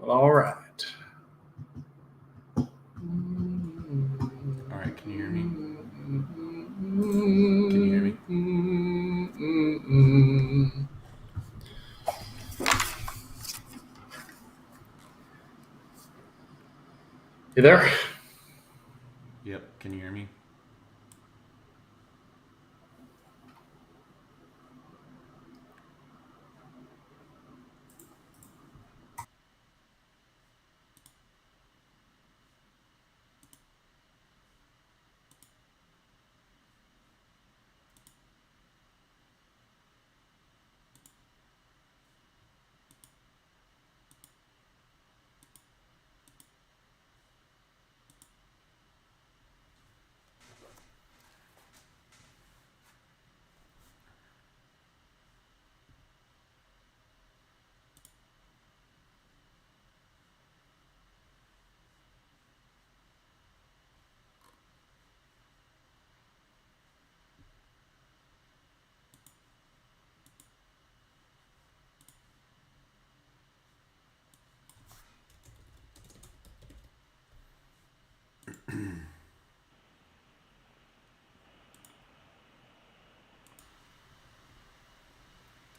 All right. All right, can you hear me? Can you hear me? You there? Yep, can you hear me?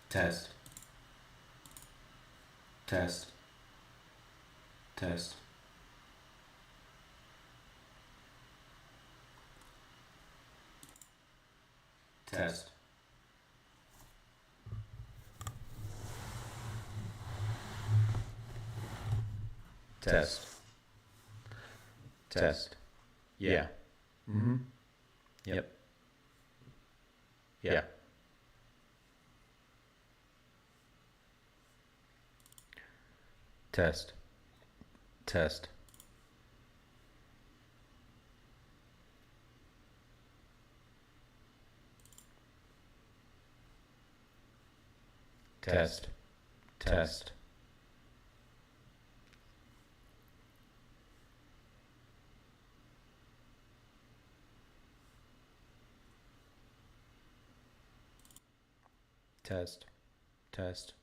Test. Test. Test. Test. Test. Test. Yeah. Mm-hmm. Yep. Yeah. Test. Test. Test. Test. Test. Test.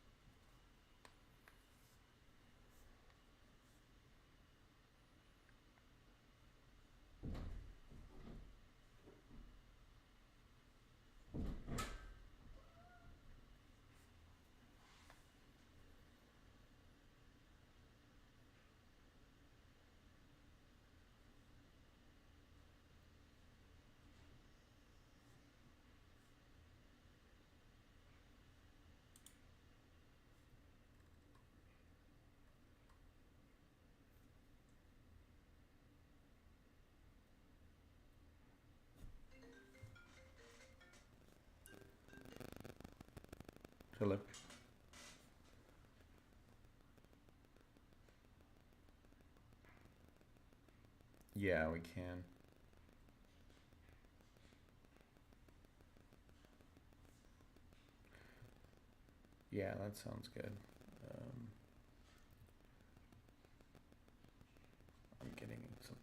Hello. Yeah, we can. Yeah, that sounds good. Um, I'm getting some.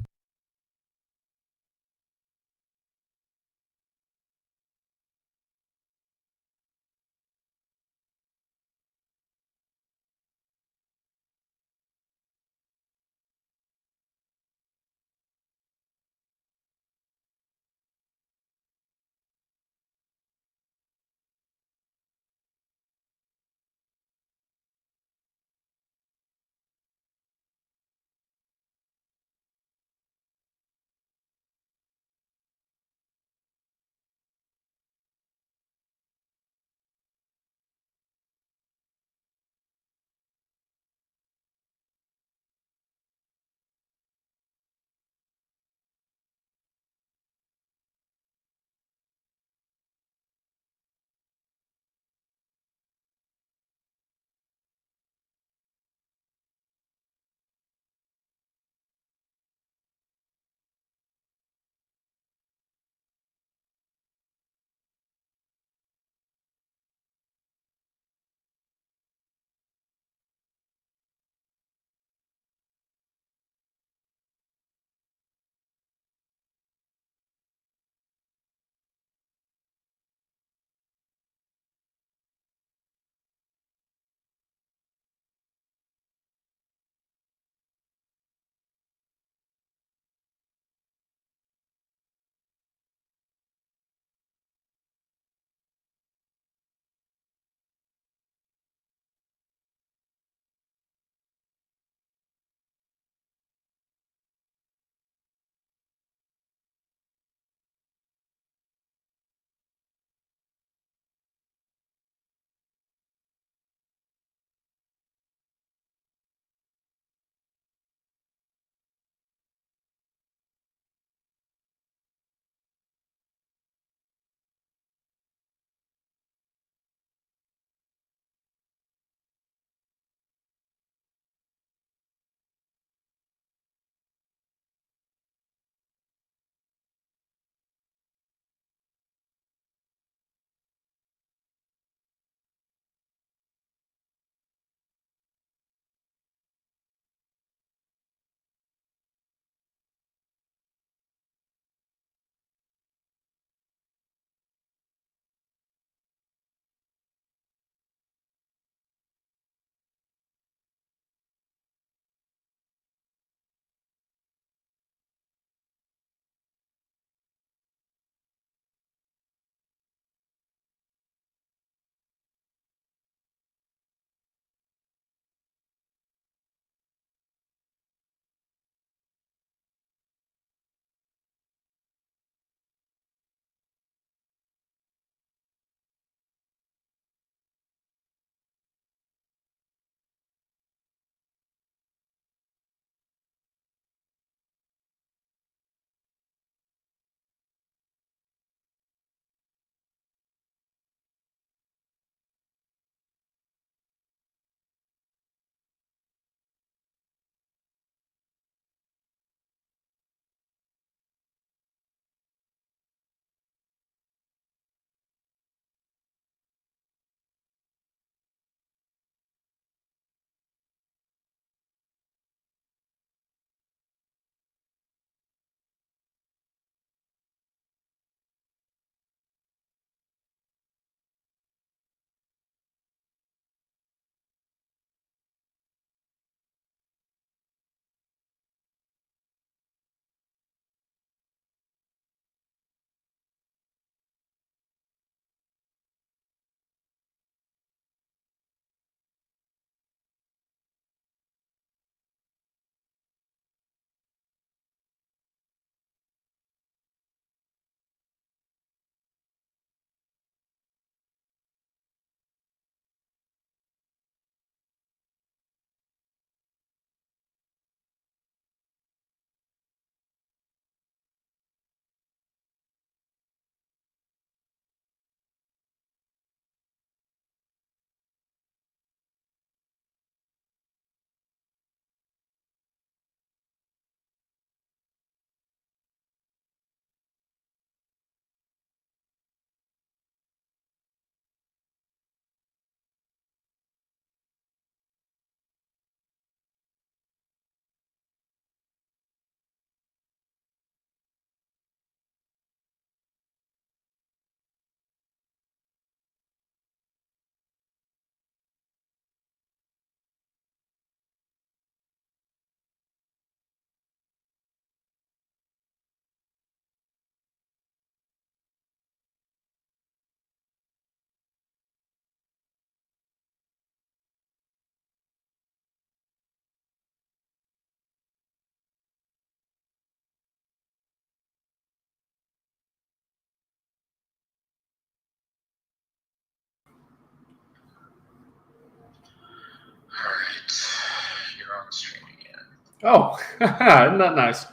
Oh, isn't that nice?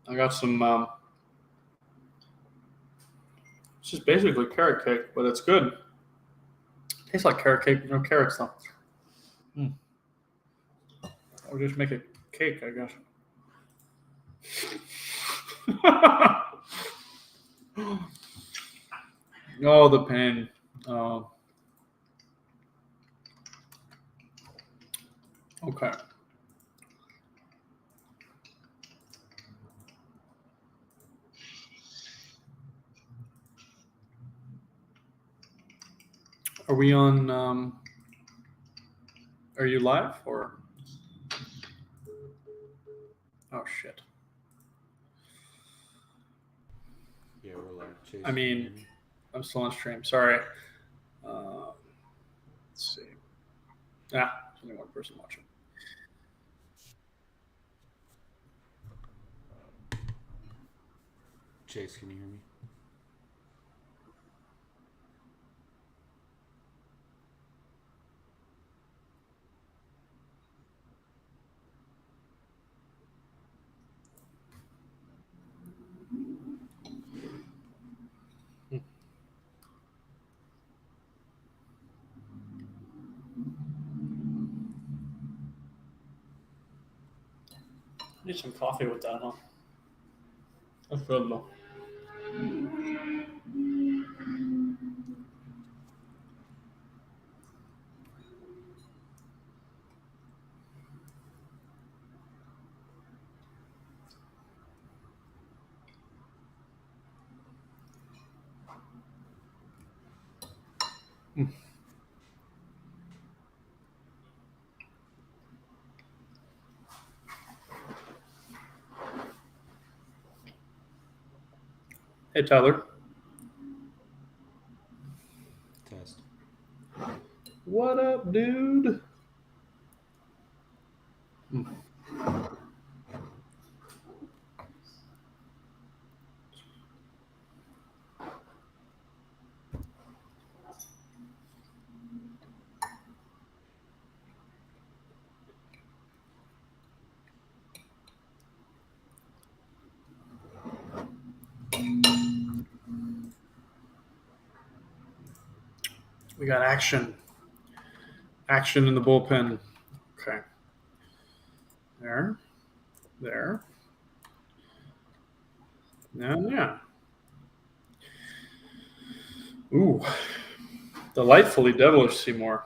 I got some. It's just basically carrot cake, but it's good. Tastes like carrot cake with no carrots though. Or just make it cake, I guess. Oh, the pain. Oh, okay. Are we on? Are you live or? Oh shit. Yeah, we're live. Chase, I can you mean, hear me? I'm still on stream. Sorry. Uh, let's see. Ah, there's only one person watching. Chase, can you hear me? Need some coffee with that, huh? That's good though. Hey, Tyler. Test. What up, dude? We got action. Action in the bullpen. Okay. There. There. Yeah. Ooh. Delightfully devilish, Seymour.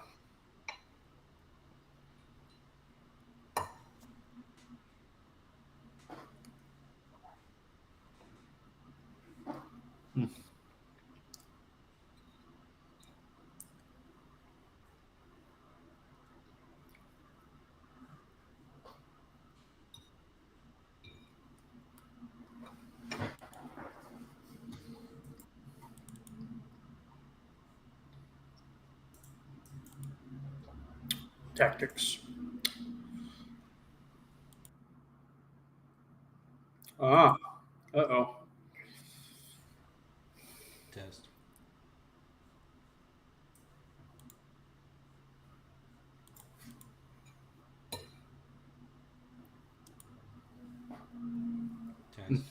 Tactics. Ah. Uh-oh. Test. Test.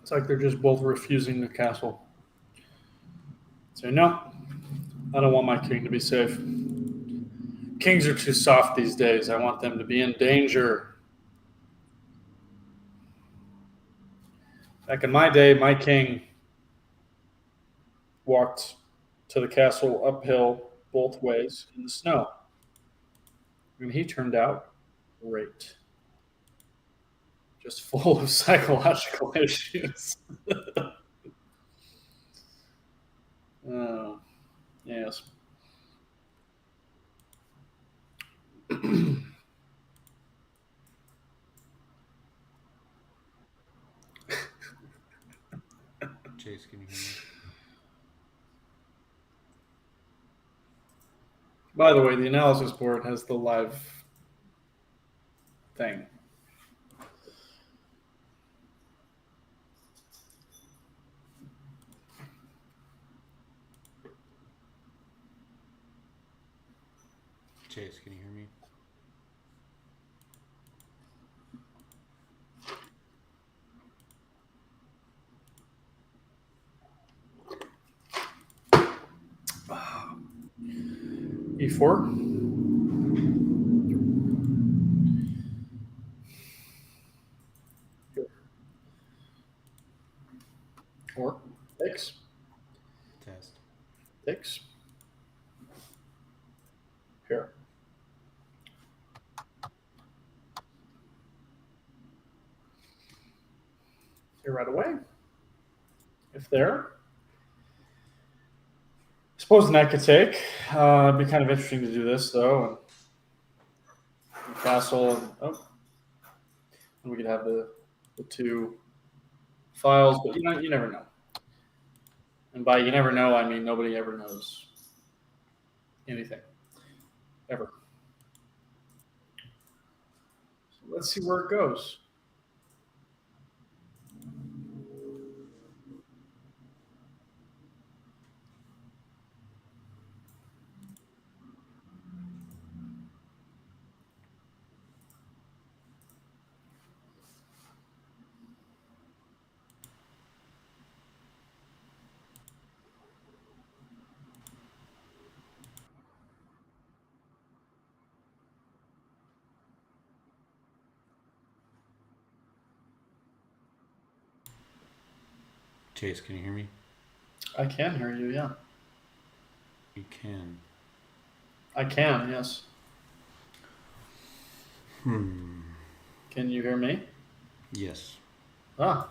It's like they're just both refusing the castle. Say, no, I don't want my king to be safe. Kings are too soft these days. I want them to be in danger. Back in my day, my king walked to the castle uphill both ways in the snow. And he turned out great. Just full of psychological issues. Oh, yes. Chase, can you hear me? By the way, the analysis board has the live thing. Chase, can you hear me? E4. Or takes. Test. Takes. Here. Here right away. If there. Suppose knight could take. It'd be kind of interesting to do this though. And castle. And, and we could have the two files, but you never know. And by you never know, I mean nobody ever knows anything. Ever. So let's see where it goes. Chase, can you hear me? I can hear you, yeah. You can. I can, yes. Hmm. Can you hear me? Yes. Ah.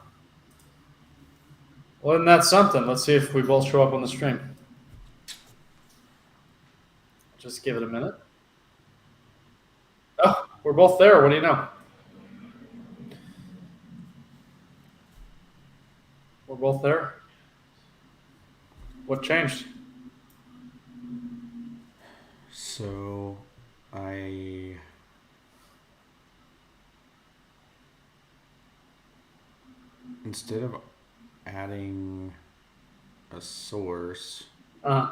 Well, then that's something. Let's see if we both show up on the stream. Just give it a minute. Oh, we're both there. What do you know? We're both there. What changed? So, instead of adding a source, Uh,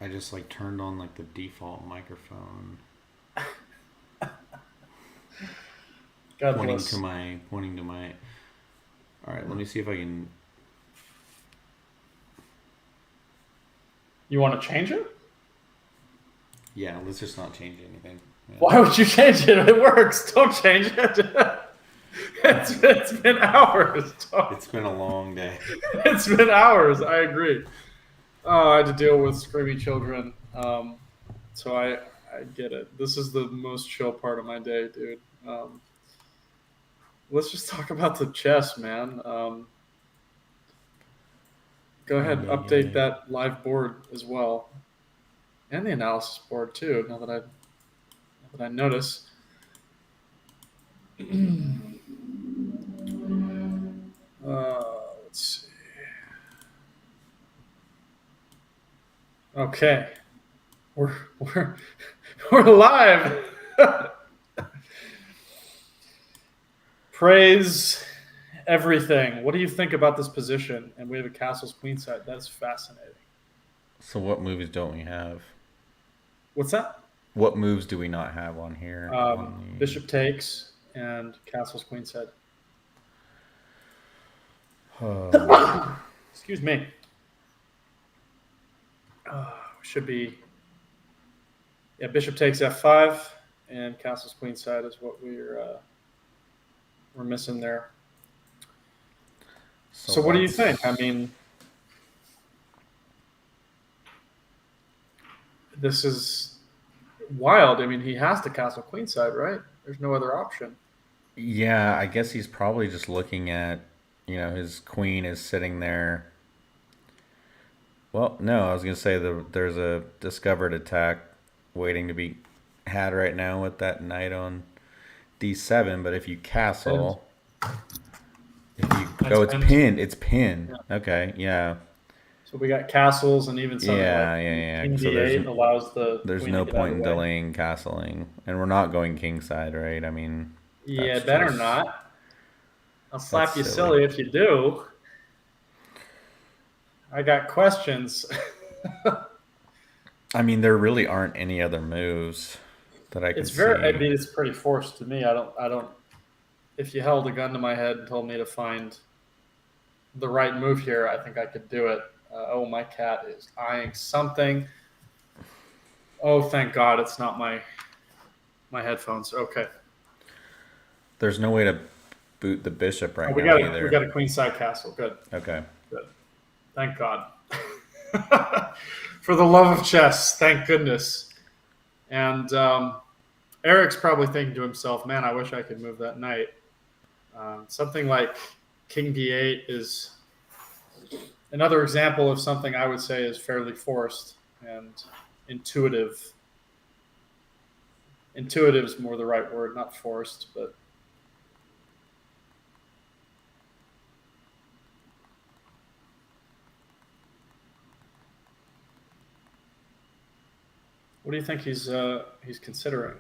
I just like turned on like the default microphone, God pointing bless. to my. All right, let me see if I can. You want to change it? Yeah, let's just not change anything. Yeah. Why would you change it? It works. Don't change it. It's been hours. It's been a long day. It's been hours. I agree. Oh, I had to deal with screaming children. So I get it. This is the most chill part of my day, dude. Let's just talk about the chess, man. Go ahead, update that live board as well, and the analysis board too. Now that I notice. Let's see. Okay, we're live. Praise everything. What do you think about this position? And we have a castle's queenside. That's fascinating. So what moves don't we have? What's that? What moves do we not have on here? Bishop takes and castle's queenside. Excuse me. Should be. Yeah, bishop takes f5 and castle's queenside is what we're missing there. So what do you think? I mean, this is wild. I mean, he has to castle queenside, right? There's no other option. Yeah, I guess he's probably just looking at, his queen is sitting there. Well, no, I was going to say there's a discovered attack waiting to be had right now with that knight on d7, but if you castle, it's pinned. Yeah. Okay, yeah. So So we got castles, and even something like Yeah. King So there's D8 allows the there's queen to no get out point of in the way. delaying castling, and we're not going kingside, right? I mean, Yeah, that's better just not. I'll that's slap you silly. silly if you do. I got questions. I mean, there really aren't any other moves that I It's could very. I see. mean, it's pretty forced to me. I don't. I don't. If you held a gun to my head and told me to find the right move here, I think I could do it. Oh, my cat is eyeing something. Oh, thank God, it's not my headphones. Okay. There's no way to boot the bishop Oh, right we now got a we either. got a queen side castle. Good. Okay. Good. Thank God. For the love of chess, thank goodness. And Eric's probably thinking to himself, "Man, I wish I could move that knight." Something like King D8 is another example of something I would say is fairly forced and intuitive. Intuitive is more the right word, not forced, but what do you think he's considering?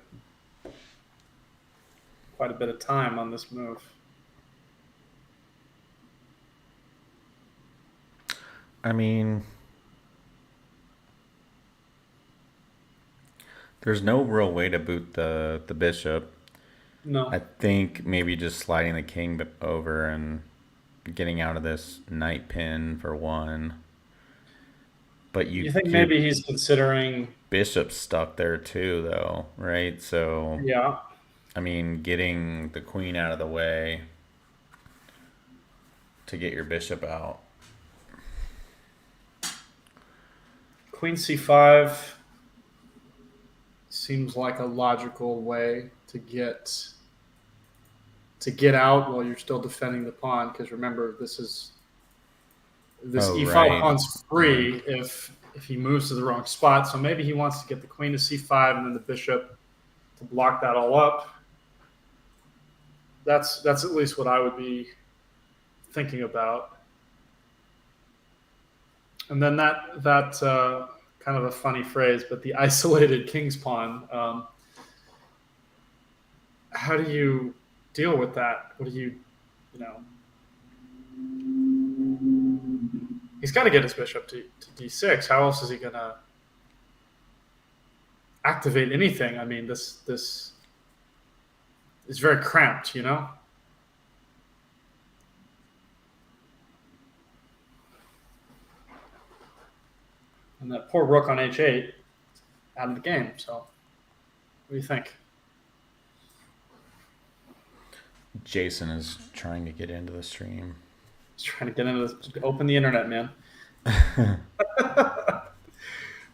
Quite a bit of time on this move. I mean, there's no real way to boot the bishop. I No, think maybe just sliding the king over and getting out of this knight pin for one. But you think your maybe he's considering? bishop's stuck there too, though, right? So, Yeah, I mean, getting the queen out of the way to get your bishop out. Queen C5 seems like a logical way to get out while you're still defending the pawn. Because remember, this Oh, E5 right. pawn's Yeah. free if he moves to the wrong spot. So maybe he wants to get the queen to C5 and then the bishop to block that all up. That's at least what I would be thinking about. And then that kind of a funny phrase, but the isolated king's pawn. How do you deal with that? What do you know? He's got to get his bishop to d6. How else is he gonna activate anything? I mean, this is very cramped, you know. And that poor rook on h8 out of the game. So, what do you think? Jason is trying to get into the stream. He's trying to get into this, open the internet, man.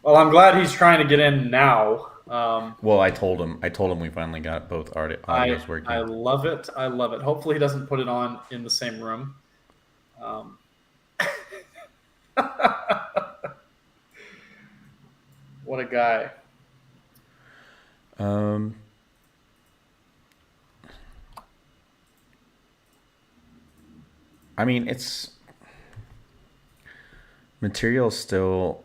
Well, I'm glad he's trying to get in now. Well, I told him. I told him we finally got both audios I working. love it. I love it. Hopefully, he doesn't put it on in the same room. Um, what a guy. Um, I mean, it's material still.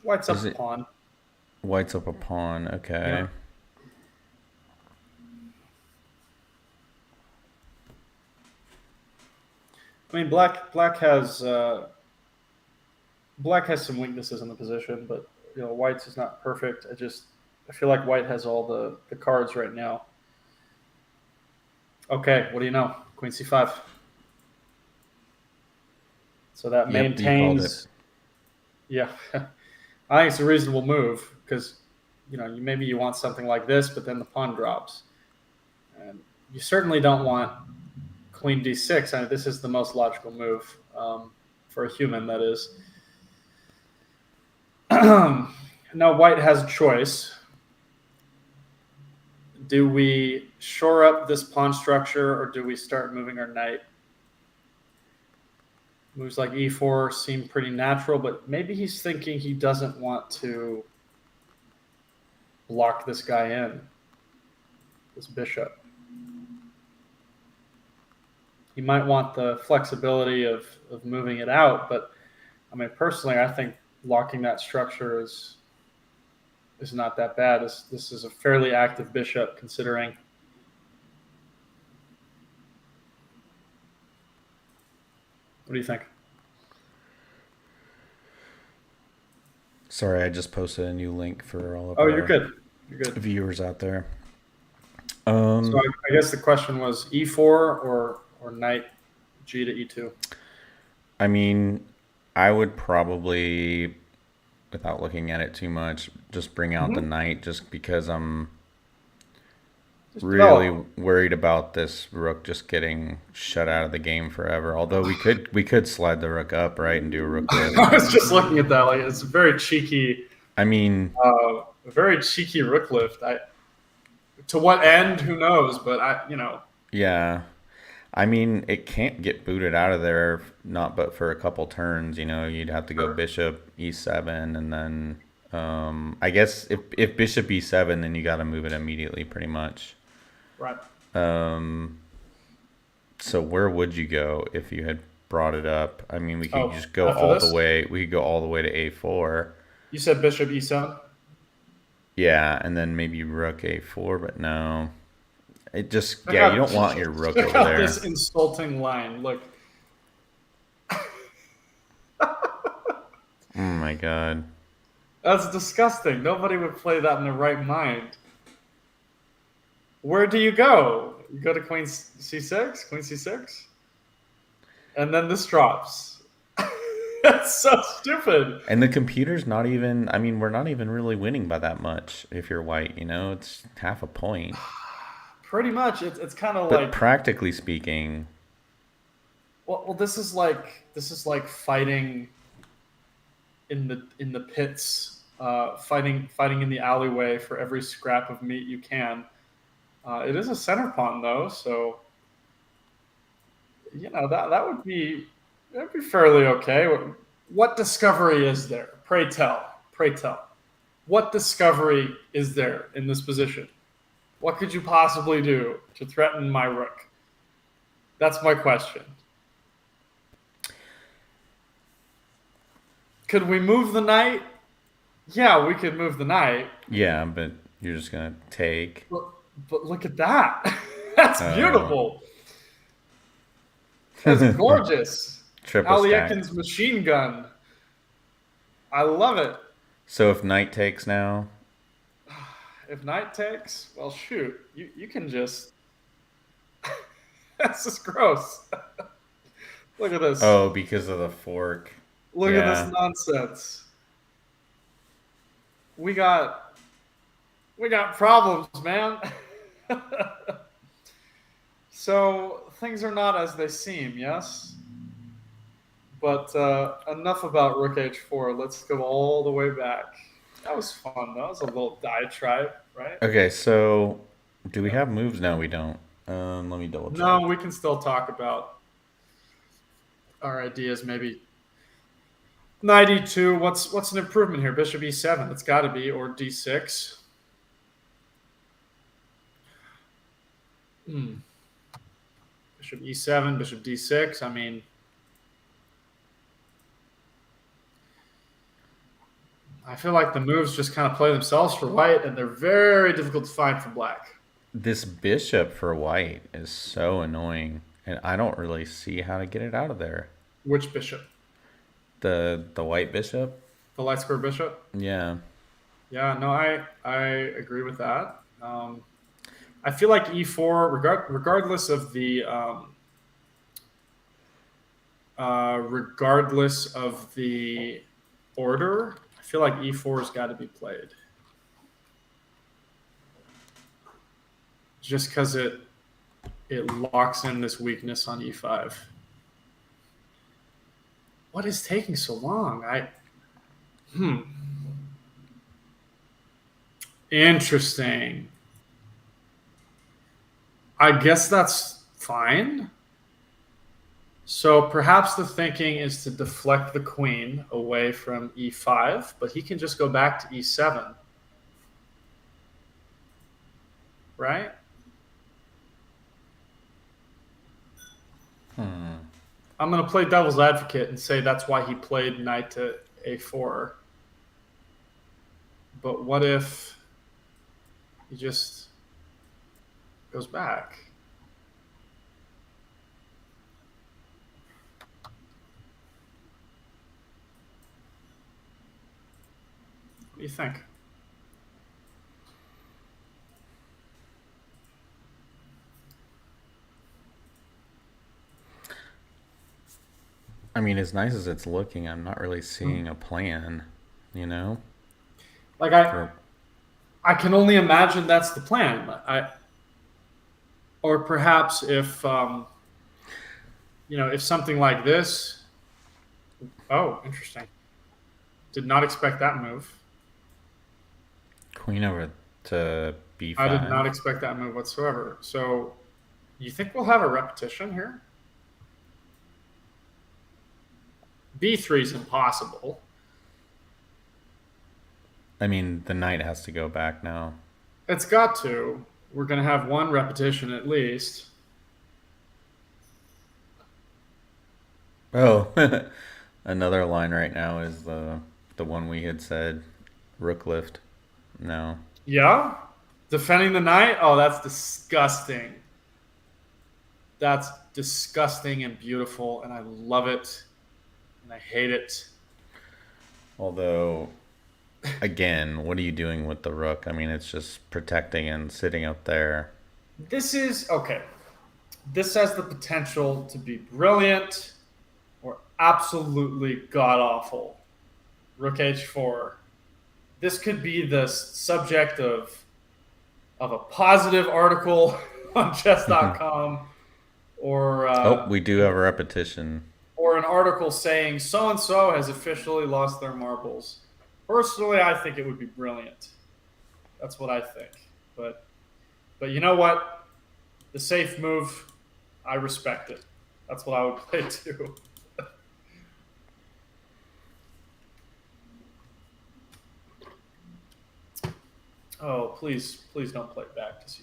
White's up Is a it pawn. white's up a pawn? Okay. Yeah. I mean, black has some weaknesses in the position, but white's is not perfect. I feel like white has all the cards right now. Okay, what do you know? Queen c5. So that Yep, you called it. maintains. Yeah, I think it's a reasonable move because maybe you want something like this, but then the pawn drops, and you certainly don't want queen d6. I mean, this is the most logical move for a human, that is. Now white has a choice. Do we shore up this pawn structure, or do we start moving our knight? Moves like e4 seem pretty natural, but maybe he's thinking he doesn't want to block this guy in, this bishop. You might want the flexibility of moving it out, but I mean, personally, I think locking that structure is not that bad. This is a fairly active bishop, considering. What do you think? Sorry, I just posted a new link for all of Oh, you're our good. You're good. viewers out there. So I guess the question was e4 or knight g to e2. I mean, I would probably, without looking at it too much, just bring out the Mm-hmm. knight just because I'm Just really develop. worried about this rook just getting shut out of the game forever. Although we could slide the rook up, right, and do a rook lift. I was just looking at that. Like, it's a very cheeky, I mean, rook lift. To what end? Who knows? But yeah. I mean, it can't get booted out of there, not but for a couple turns. You'd have to go bishop e7, and then I guess if bishop e7, then you got to move it immediately, pretty much. right. Um, so where would you go if you had brought it up? I mean, we could Oh, just go after all the this, way. We could go all the way to a4. you said bishop e7. Yeah, and then maybe rook a4, but no. It just, Check yeah, you out, don't want your rook check over out there. this insulting line. Look, Oh my God. that's disgusting. Nobody would play that in their right mind. Where do you go? You go to queen c6, and then this drops. That's so stupid. And the computer's not even, I mean, we're not even really winning by that much if you're white, It's half a point. Pretty much, it's kind of But like, practically speaking, well, this is like fighting in the pits, fighting in the alleyway for every scrap of meat you can. It is a center pawn though, so that that'd be fairly okay. What discovery is there? Pray tell. Pray tell. What discovery is there in this position? What could you possibly do to threaten my rook? That's my question. Could we move the knight? Yeah, we could move the knight. yeah, but you're just going to take. But, but look at that. That's Oh. beautiful. That's gorgeous. Triple stack. Aliekin's machine gun. I love it. So if knight takes now, If knight takes, well, shoot. You can just. That's just gross. Look at this. oh, because of the fork. Look at this Yeah. nonsense. We got problems, man. So things are not as they seem, yes? But enough about Rook H4. Let's go all the way back. That was fun. That was a little diatribe, right? Okay, so do we have moves? No, we don't. Let me double check. No, we can still talk about our ideas. Maybe knight e2. What's an improvement here? Bishop e7. It's got to be, or d6. Bishop e7, bishop d6. I mean, I feel like the moves just kind of play themselves for white, and they're very difficult to find for black. This bishop for white is so annoying, and I don't really see how to get it out of there. Which bishop? The white bishop? The light square bishop? Yeah. Yeah, no, I agree with that. I feel like e4, regardless of the order, I feel like e4 has got to be played. Just because it locks in this weakness on e5. What is taking so long? Interesting. I guess that's fine. So perhaps the thinking is to deflect the queen away from e5, but he can just go back to e7. Right? Hmm. I'm going to play devil's advocate and say that's why he played knight to a4. But what if he just goes back? What do you think? I mean, as nice as it's looking, I'm not really seeing a plan, you know? Like I, For I can only imagine that's the plan. Or perhaps if if something like this. Oh, interesting. Did not expect that move. queen over to I did b5. not expect that move whatsoever. So, you think we'll have a repetition here? B3 is impossible. I mean, the knight has to go back now. It's got to. We're going to have one repetition at least. Oh, another line right now is the one we had said, rook lift. No. Yeah? Defending the knight? Oh, that's disgusting. That's disgusting and beautiful, and I love it, and I hate it. Although, again, what are you doing with the rook? I mean, it's just protecting and sitting up there. This is okay. This has the potential to be brilliant or absolutely god awful. Rook h4. This could be the subject of a positive article on chess.com or Oh, we do have a repetition. or an article saying so and so has officially lost their marbles. Personally, I think it would be brilliant. That's what I think. But you know what? The safe move, I respect it. That's what I would play too. Oh, please, please don't play back to c5.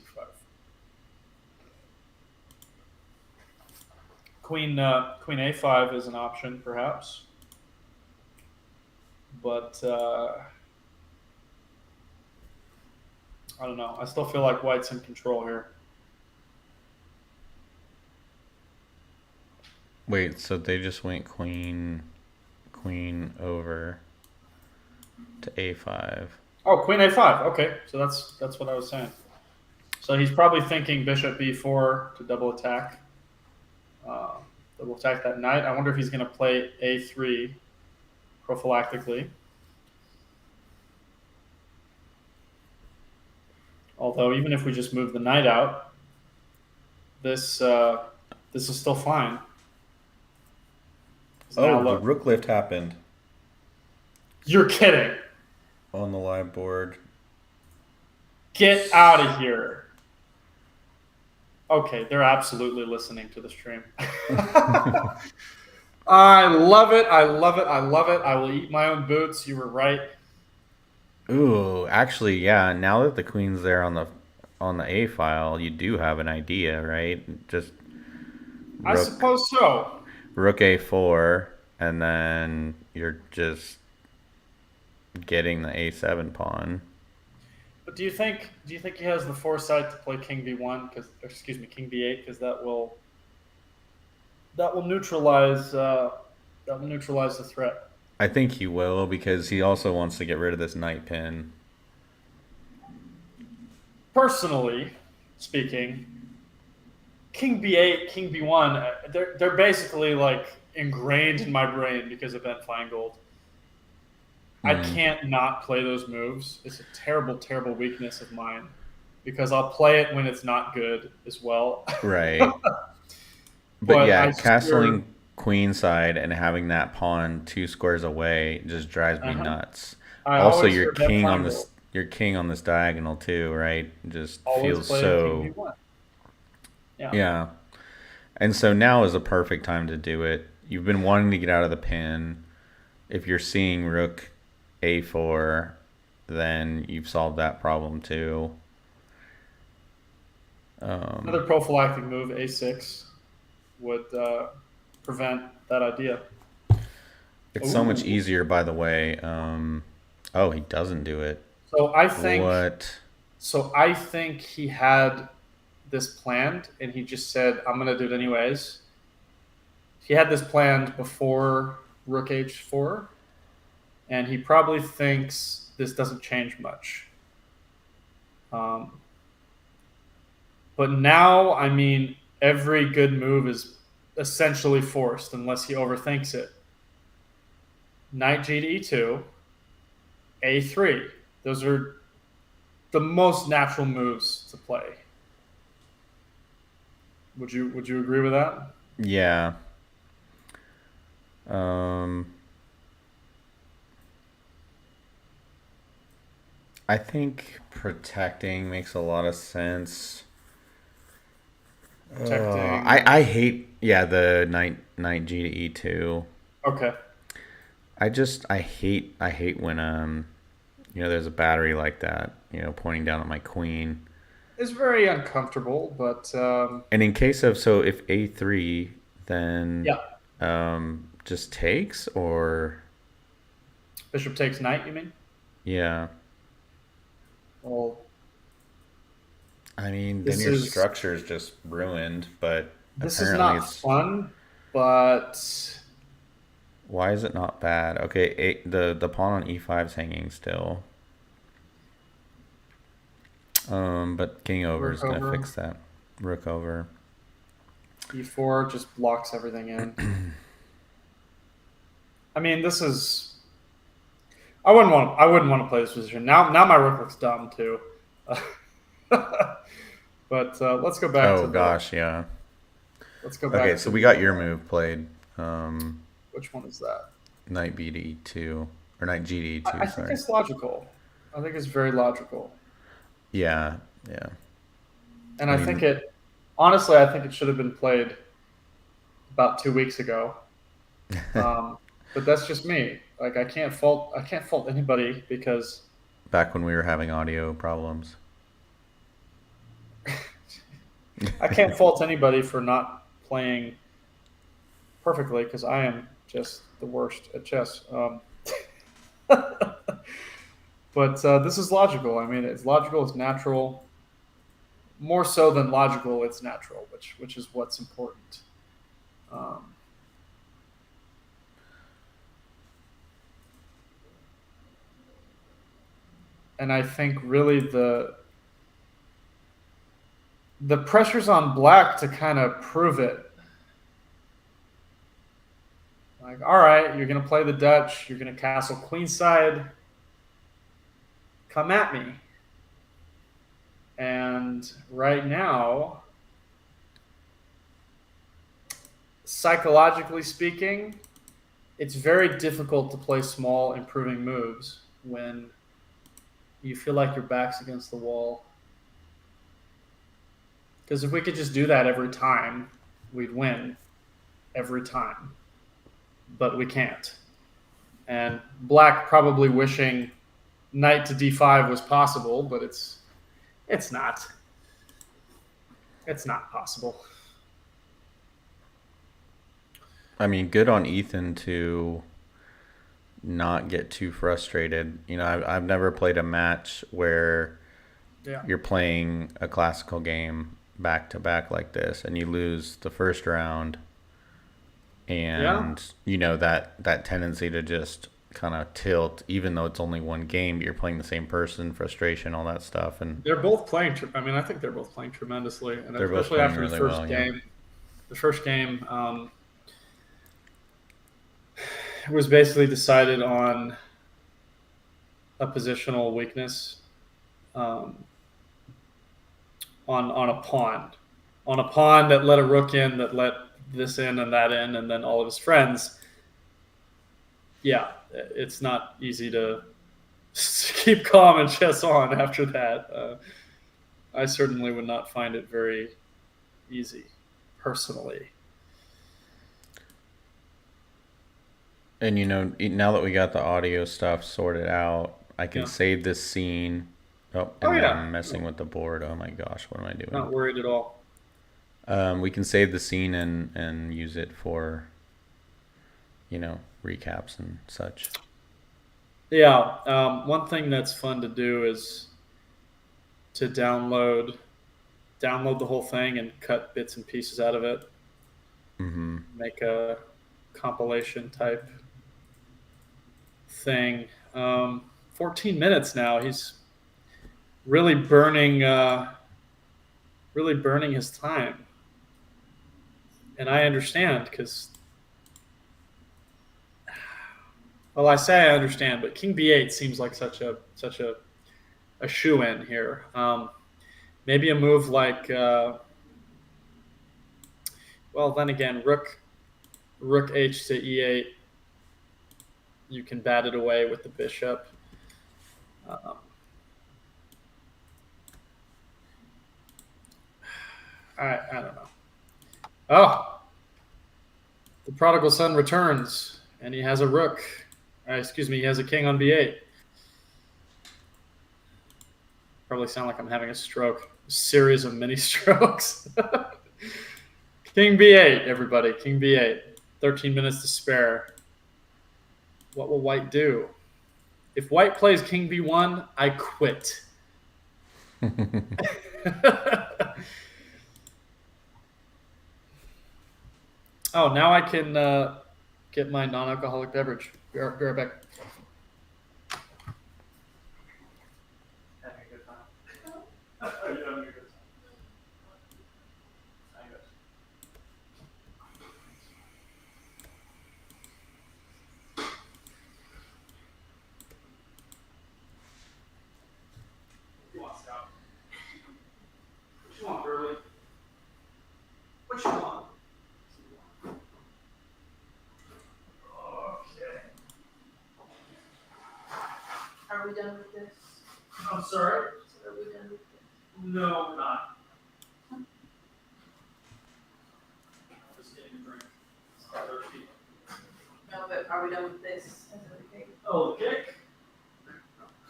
Queen a5 is an option, perhaps, but I don't know. I still feel like White's in control here. Wait, so they just went queen over to a5. Oh, Queen a5. Okay, so that's what I was saying. So he's probably thinking Bishop b4 to uh, double attack that knight. I wonder if he's going to play a3 prophylactically. Although even if we just move the knight out, this this is still fine. Now Oh, the look, rook lift happened you're kidding. on the live board. Get out of here. Okay, they're absolutely listening to the stream. I love it. I love it. I love it. I will eat my own boots. You were right. Ooh, actually, yeah. Now that the queen's there on the a file, you do have an idea, right? Just I rook suppose so. rook a4, and then you're just getting the a7 pawn. But do you think he has the foresight to play King b1 because excuse me King b8 because that will neutralize the threat. I think he will because he also wants to get rid of this knight pin. Personally speaking, King b8, King b1, they're basically like ingrained in my brain because of Ben Feingold. I Hmm. can't not play those moves. It's a terrible, terrible weakness of mine because I'll play it when it's not good as well. Right. But But yeah, I swear, castling queenside and having that pawn 2 squares away just drives me uh-huh. nuts. I Also, always hear Ben Feingold. your king on this diagonal too, right? Just Always feels play King so b1. Yeah. yeah. And so now is a perfect time to do it. You've been wanting to get out of the pin. If you're seeing rook a4, then you've solved that problem too. Another Um, prophylactic move, a6. would prevent that idea. It's so much Ooh. easier, by the way. Oh, he doesn't do it. So I think What? so I think he had this planned, and he just said, "I'm going to do it anyways." He had this planned before Rook H4, and he probably thinks this doesn't change much. Um, but now, I mean, every good move is essentially forced unless he overthinks it. Knight G to E2, A3. Those are the most natural moves to play. Would you agree with that? Yeah. Um, I think protecting makes a lot of sense. Protecting. I hate, yeah, the knight G to E2. Okay. I hate when there's a battery like that, pointing down at my queen. It's very uncomfortable, but And in case of, so if A3, then yeah. just takes, or Bishop takes knight, you mean? yeah. Well, I mean, then this your is structure is just ruined, but this is apparently not it's, fun, but why is it not bad? Okay, the pawn on E5 is hanging still. But king over is rook gonna over fix that. Rook over. e4 just blocks everything in. I mean, this is I wouldn't want to play this position. Now my rook looks dumb too. But let's go back Oh to the gosh, yeah. let's go Okay, back so to we the got your move played. Um, which one is that? knight B to E2, or knight G to I E2. think Sorry. it's logical. I think it's very logical. Yeah, yeah. And I I think mean, I think it should have been played about 2 weeks ago. But that's just me. Like I can't fault anybody because back when we were having audio problems. I can't fault anybody for not playing perfectly because I am just the worst at chess. But this is logical. I mean, it's logical. It's natural. More so than logical, it's natural, which is what's important. Um, and I think really the pressure's on black to kind of prove it. Like, all right, you're gonna play the Dutch. You're gonna castle queenside. Come at me. And right now, psychologically speaking, it's very difficult to play small, improving moves when you feel like your back's against the wall. Because if we could just do that every time, we'd win every time. But we can't. And black probably wishing knight to d5 was possible, but it's not. It's not possible. I mean, good on Ethan to not get too frustrated. I've never played a match where Yeah. you're playing a classical game back to back like this and you lose the first round, Yeah. and that tendency to just kind of tilt, even though it's only one game, but you're playing the same person, frustration, all that stuff. And They're both playing. I mean, I think they're both playing tremendously, and they're both especially playing after the really first well, yeah. game. The first game was basically decided on a positional weakness, um, on a pawn that let a rook in, that let this in and that in, and then all of his friends. Yeah, it's not easy to keep calm and chess on after that. I certainly would not find it very easy, personally. And now that we got the audio stuff sorted out, I can Yeah. save this scene. Oh, Oh and then yeah. I'm messing with the board. Oh my gosh, what am I doing? Not worried at all. We can save the scene and use it for, recaps and such. Yeah. One thing that's fun to do is to download the whole thing and cut bits and pieces out of it. Mm-hmm. Make a compilation type thing. 14 minutes now. He's really burning his time, and I understand because, well, I say I understand, but King B8 seems like such a shoe in here. Maybe a move like, well, then again, Rook H to E8. You can bat it away with the bishop. I don't know. Oh, the prodigal son returns, and he has a rook. Excuse me, he has a king on B8. Probably sound like I'm having a stroke. A series of mini strokes. King B8, everybody. King B8. 13 minutes to spare. What will white do? If white plays King B1, I quit. Oh, now I can get my non-alcoholic beverage. Be right back. Having a good time. Having a good time. What you want, Scott? What you want, Burley? What you want? Okay. Are we done with this? I'm sorry? Are we done with this? No, we're not. Just getting a drink. I'm thirsty. No, but are we done with this? Is it okay? Oh, the cake?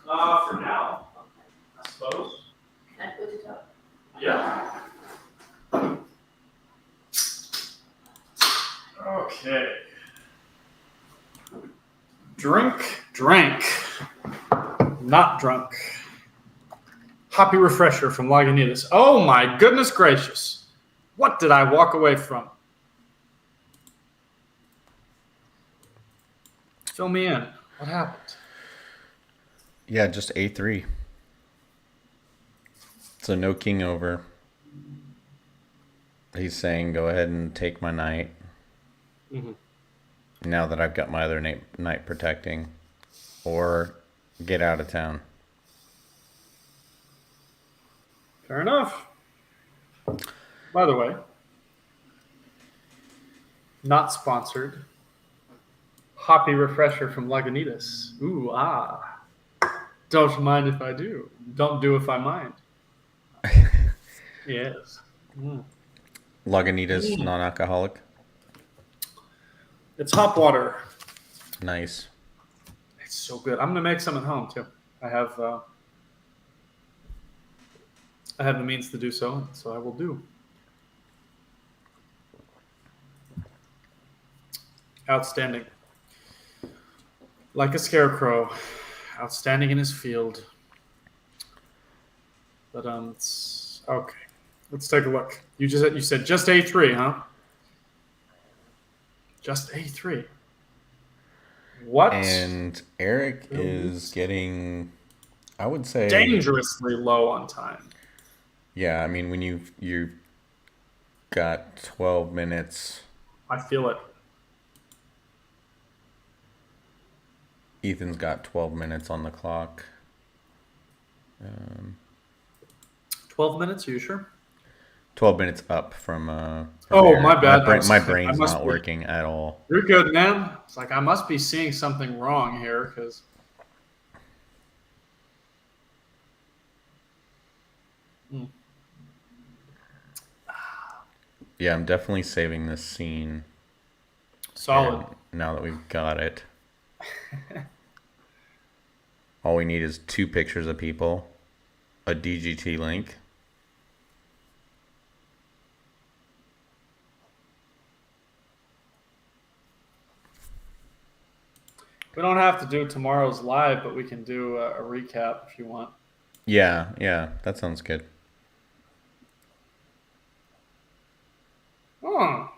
For now, I suppose. Can I put it up? Yeah. Okay. Drank. Not drunk. Hoppy refresher from Lagunitas. Oh my goodness gracious. What did I walk away from? Fill me in. What happened? Yeah, just A3. So no king over. He's saying, go ahead and take my knight. Mm-hmm. Now that I've got my other knight protecting. Or get out of town. Fair enough. By the way, not sponsored. Hoppy refresher from Lagunitas. Ooh, ah. Don't mind if I do. Don't do if I mind. Yes. Mm. Lagunitas, non-alcoholic. It's hop water. Nice. It's so good. I'm gonna make some at home too. I have the means to do so, so I will do. Outstanding. Like a scarecrow, outstanding in his field. But it's okay. Let's take a look. You said just A3, huh? Just A3. What? And Eric is getting, I would say, Dangerously low on time. yeah, I mean, when you've got 12 minutes, I feel it. Ethan's got 12 minutes on the clock. 12 minutes, are you sure? 12 minutes up from Oh, Eric. my bad. My I brain's must not be- working at all. You're good, man. It's like I must be seeing something wrong here because. Yeah, I'm definitely saving this scene. Solid. And now that we've got it. All we need is 2 pictures of people, a DGT link, We don't have to do tomorrow's live, but we can do a recap if you want. Yeah, yeah, that sounds good. Oh,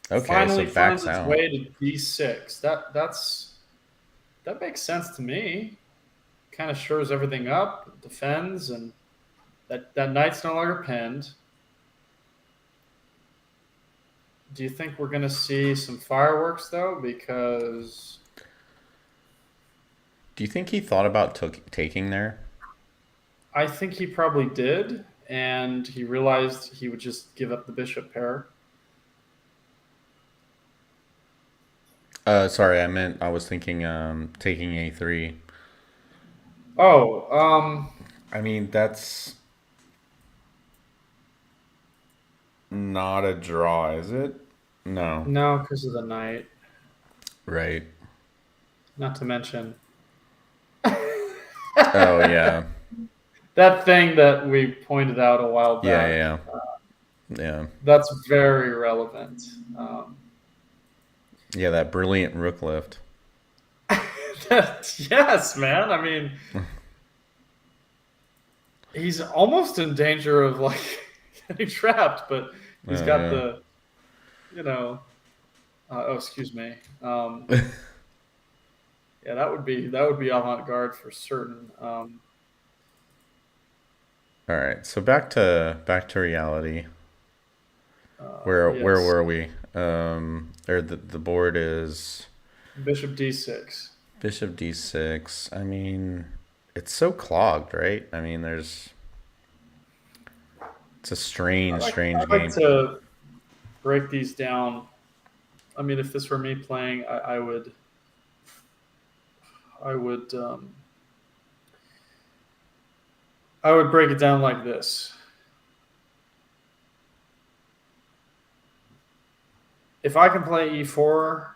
Okay, so finally finds backs its out. way to d6. That makes sense to me. Kind of shores everything up, defends, and that knight's no longer pinned. Do you think we're going to see some fireworks though? Because Do you think he thought about taking there? I think he probably did, and he realized he would just give up the bishop pair. Sorry, I was thinking taking a3. Oh, I mean, that's not a draw, is it? No. no, because of the knight. Right. Not to mention Oh yeah. that thing that we pointed out a while Yeah, back. yeah. Yeah. That's very relevant. Yeah, that brilliant rook lift. Yes, man. I mean, he's almost in danger of like getting trapped, but he's Oh got yeah. the, you know. Oh, excuse me. Yeah, that would be avant-garde for certain. All right. So back to reality. Where Yes, were we? Or the board is bishop d6. bishop d6. I mean, it's so clogged, right? I mean, it's a I strange, like strange I like game. to break these down. I mean, if this were me playing, I would I would break it down like this. If I can play e4,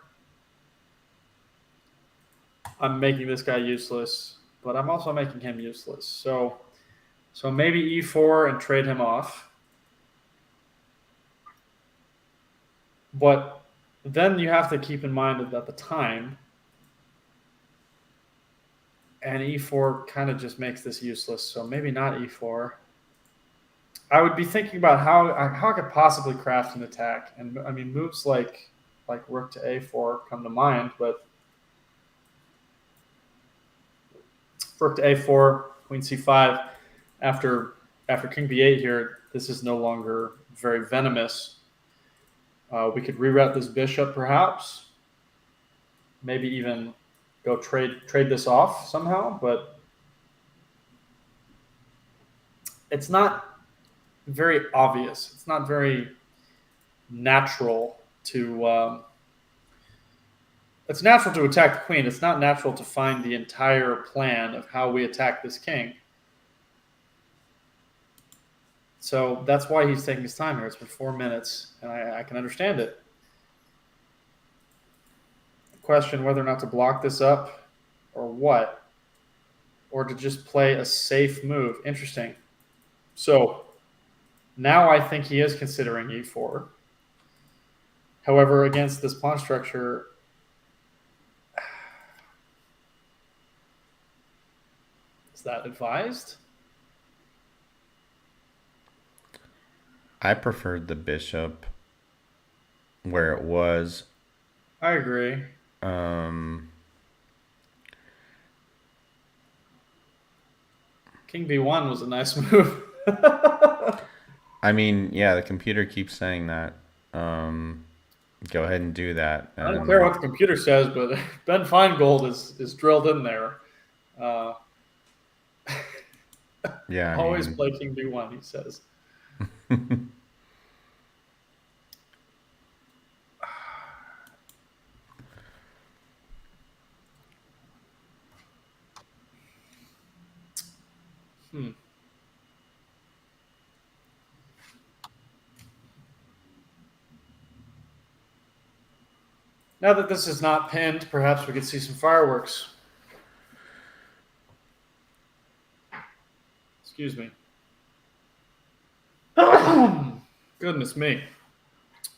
I'm making this guy useless, but I'm also making him useless. So maybe e4 and trade him off. But then you have to keep in mind that at the time, and e4 kind of just makes this useless. So maybe not e4. I would be thinking about how I could possibly craft an attack, and I mean moves like rook to a4 come to mind, but rook to a4, queen c5. After king b8 here, this is no longer very venomous. We could reroute this bishop, perhaps. Maybe even go trade this off somehow, but it's not very obvious. It's not very natural to. It's natural to attack the queen. It's not natural to find the entire plan of how we attack this king. So that's why he's taking his time here. It's been 4 minutes, and I can understand it. Question whether or not to block this up or what, or to just play a safe move. Interesting. So now I think he is considering e4. However, against this pawn structure, is that advised? I preferred the bishop where it was. I agree. Um, King b1 was a nice move. I mean, yeah, the computer keeps saying that. Go ahead and do that. I don't care what the computer says, but Ben Feingold is drilled in there. Uh, Yeah, always play King b1, he says. Hmm. Now that this is not pinned, perhaps we could see some fireworks. Excuse me. Goodness me.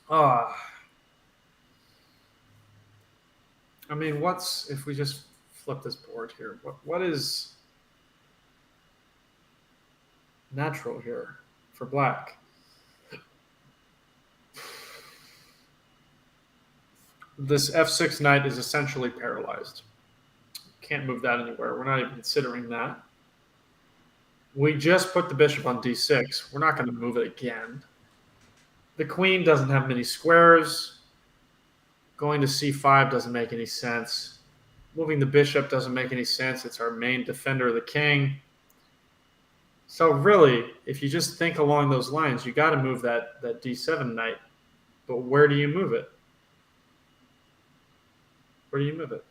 Ah. I mean, what's if we just flip this board here? What is natural here for black? This f6 knight is essentially paralyzed. Can't move that anywhere. We're not even considering that. We just put the bishop on d6. We're not going to move it again. The queen doesn't have many squares. Going to c5 doesn't make any sense. Moving the bishop doesn't make any sense. It's our main defender of the king. So really, if you just think along those lines, you got to move that d7 knight. But where do you move it? Where do you move it?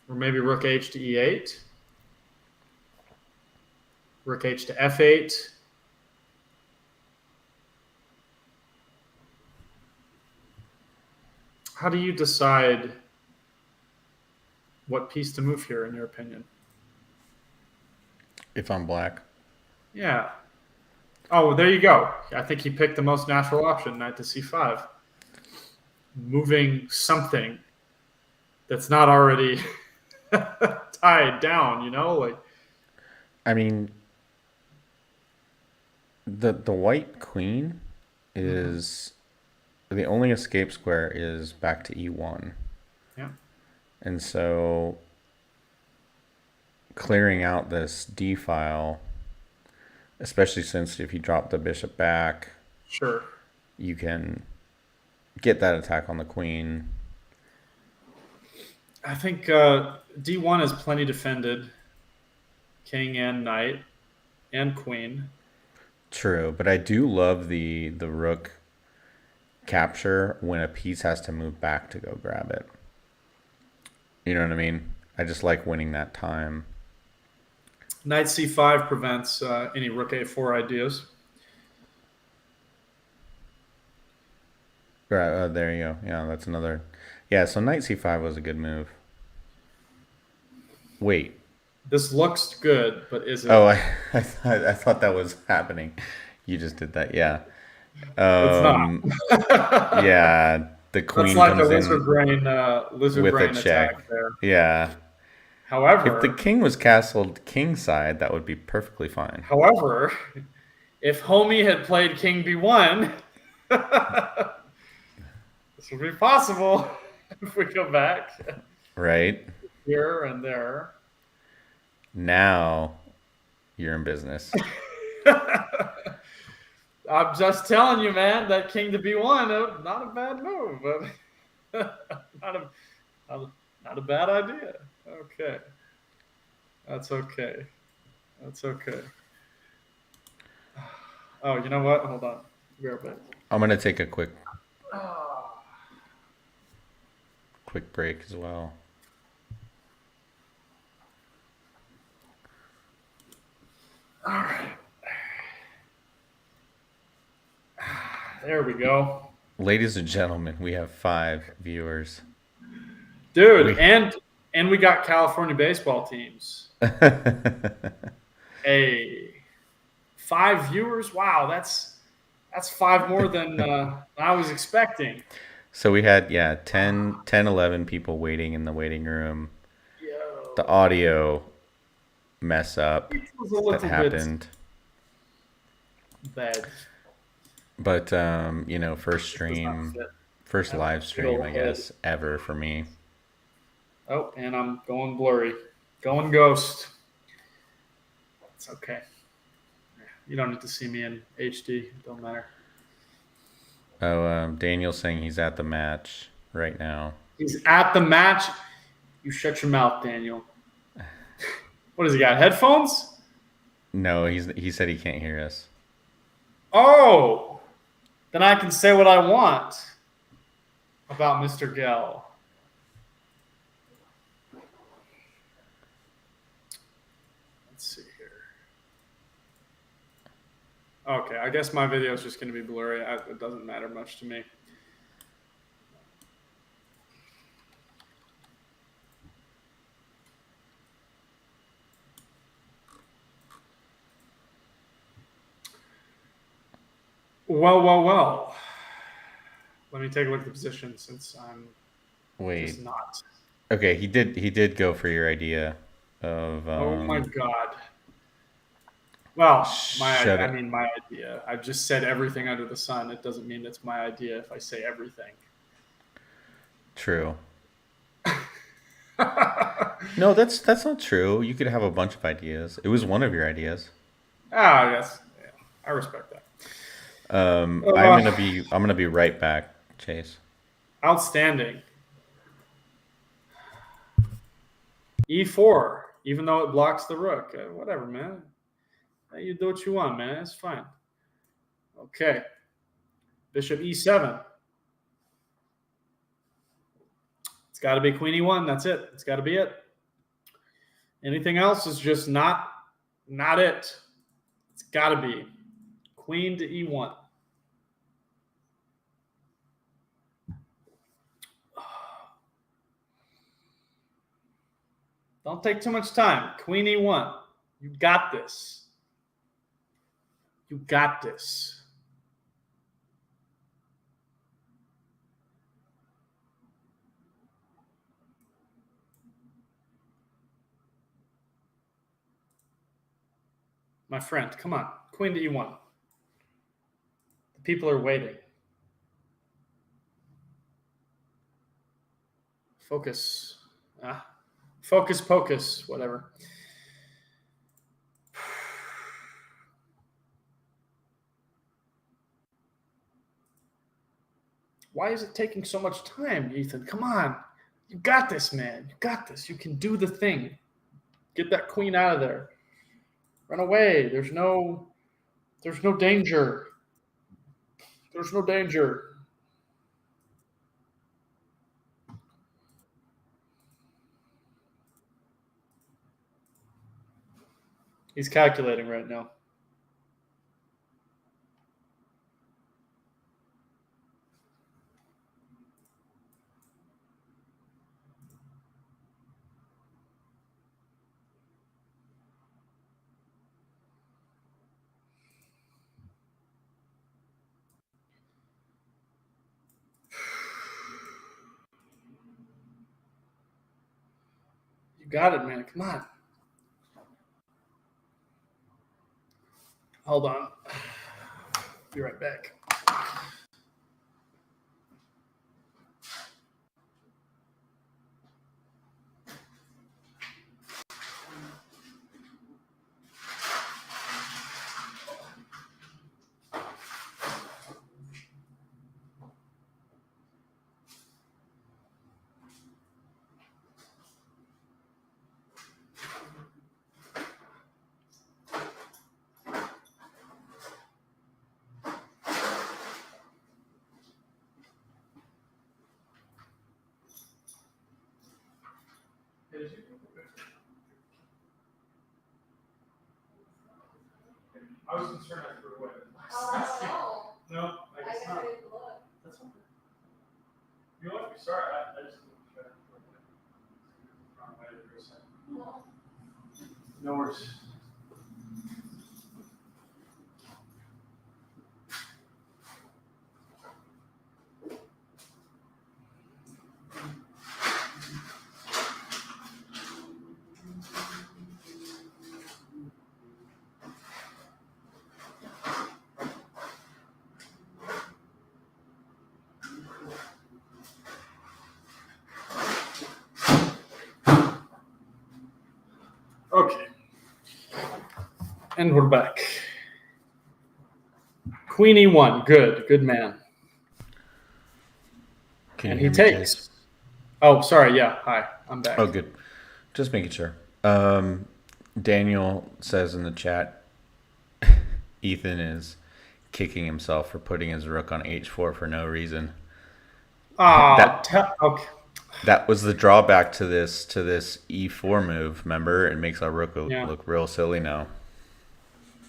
Or maybe rook h to e8. Rook h to f8. How do you decide what piece to move here, in your opinion? If I'm black. Yeah. Oh, there you go. I think he picked the most natural option, knight to c5. Moving something that's not already tied down, like. I mean, the white queen is the only escape square is back to e1. Yeah. And so clearing out this d file, especially since if you drop the bishop back, Sure. you can get that attack on the queen. I think d1 is plenty defended. King and knight and queen. True, but I do love the rook capture when a piece has to move back to go grab it. You know what I mean? I just like winning that time. Knight c5 prevents any rook a4 ideas. Right, there you go. Yeah, that's another. Yeah, so knight c5 was a good move. Wait. This looks good, but is it? Oh, I thought that was happening. You just did that, yeah. It's not. Yeah, the queen That's like comes a in lizard with brain a check. attack there. Yeah. However, If the king was castled king side, that would be perfectly fine. However, if Homie had played King B1, this would be possible if we go back Right? here and there. Now you're in business. I'm just telling you, man, that King to B1, not a bad move, but not a bad idea. Okay. That's okay. That's okay. Oh, you know what? Hold on. Be right back. I'm gonna take a quick break as well. All right. There we go. Ladies and gentlemen, we have 5 viewers. Dude, and we got California baseball teams. Hey, 5 viewers? Wow, that's 5 more than I was expecting. So we had 10, 11 people waiting in the waiting room. Yo. The audio mess up It was a little that happened. Bad. But first live stream, I guess, ever for me. Oh, and I'm going blurry. Going ghost. It's okay. You don't need to see me in HD. It don't matter. Oh, Daniel's saying he's at the match right now. He's at the match. You shut your mouth, Daniel. What has he got? Headphones? No, he said he can't hear us. Oh, then I can say what I want about Mr. Gell. Let's see here. Okay, I guess my video is just going to be blurry. It doesn't matter much to me. Well. Let me take a look at the position since I'm Wait. Just not. Okay, he did go for your idea of Oh my God. Well, shut I it. mean, my idea. I've just said everything under the sun. It doesn't mean it's my idea if I say everything. True. No, that's not true. You could have a bunch of ideas. It was one of your ideas. Yes. Yeah, I respect that. I'm Uh, gonna be right back, Chase. Outstanding. E4, even though it blocks the rook. Whatever, man. You do what you want, man. It's fine. Okay. Bishop E7. It's got to be Queen E1. That's it. It's got to be it. Anything else is just not it. It's got to be Queen to E1. Don't take too much time. Queen E1. You got this. You got this. My friend, come on. Queen to E1. The people are waiting. Focus. Focus, pocus, whatever. Why is it taking so much time, Ethan? Come on. You got this, man. You got this. You can do the thing. Get that queen out of there. Run away. There's no danger. There's no danger. He's calculating right now. You got it, man. Come on. Hold on. Be right back. I was concerned I threw away. Oh, No, I guess not. look. That's okay. You know what? Sorry, I just tried to throw it away for a second. No worries. Okay. And we're back. Queen E1. Good man. Can And you he hear me, takes. Chase? Oh, sorry. Yeah. Hi. I'm back. Oh, good. Just making sure. Daniel says in the chat, Ethan is kicking himself for putting his rook on h4 for no reason. Okay. That was the drawback to this e4 move. Remember, it makes our rook Yeah. look real silly now.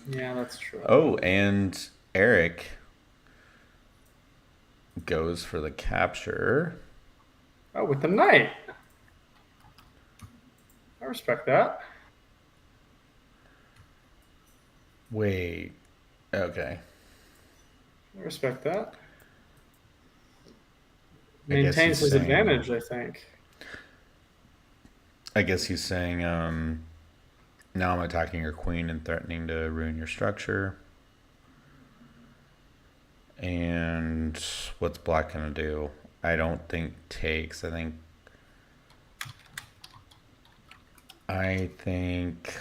Yeah, that's true. Oh, and Eric goes for the capture. Oh, with the knight. I respect that. Wait. Okay. I respect that. I guess Maintains he's his saying. advantage, I think. I guess he's saying. Now I'm attacking your queen and threatening to ruin your structure. And what's black gonna do? I don't think takes. I think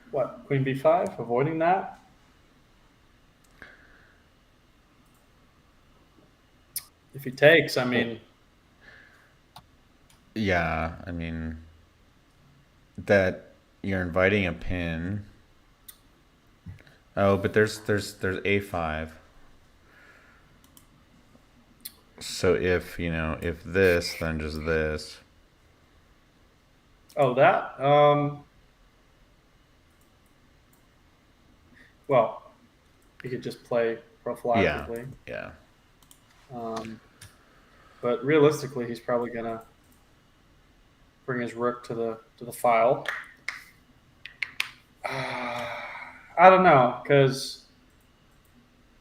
What, queen b5, avoiding that? If he takes, I mean, yeah, I mean that you're inviting a pin. Oh, but there's a5. So if this, then just this. oh, that? Well, he could just play Yeah. prophylactically. Yeah. Um, but realistically, he's probably gonna bring his rook to the file. I don't know, because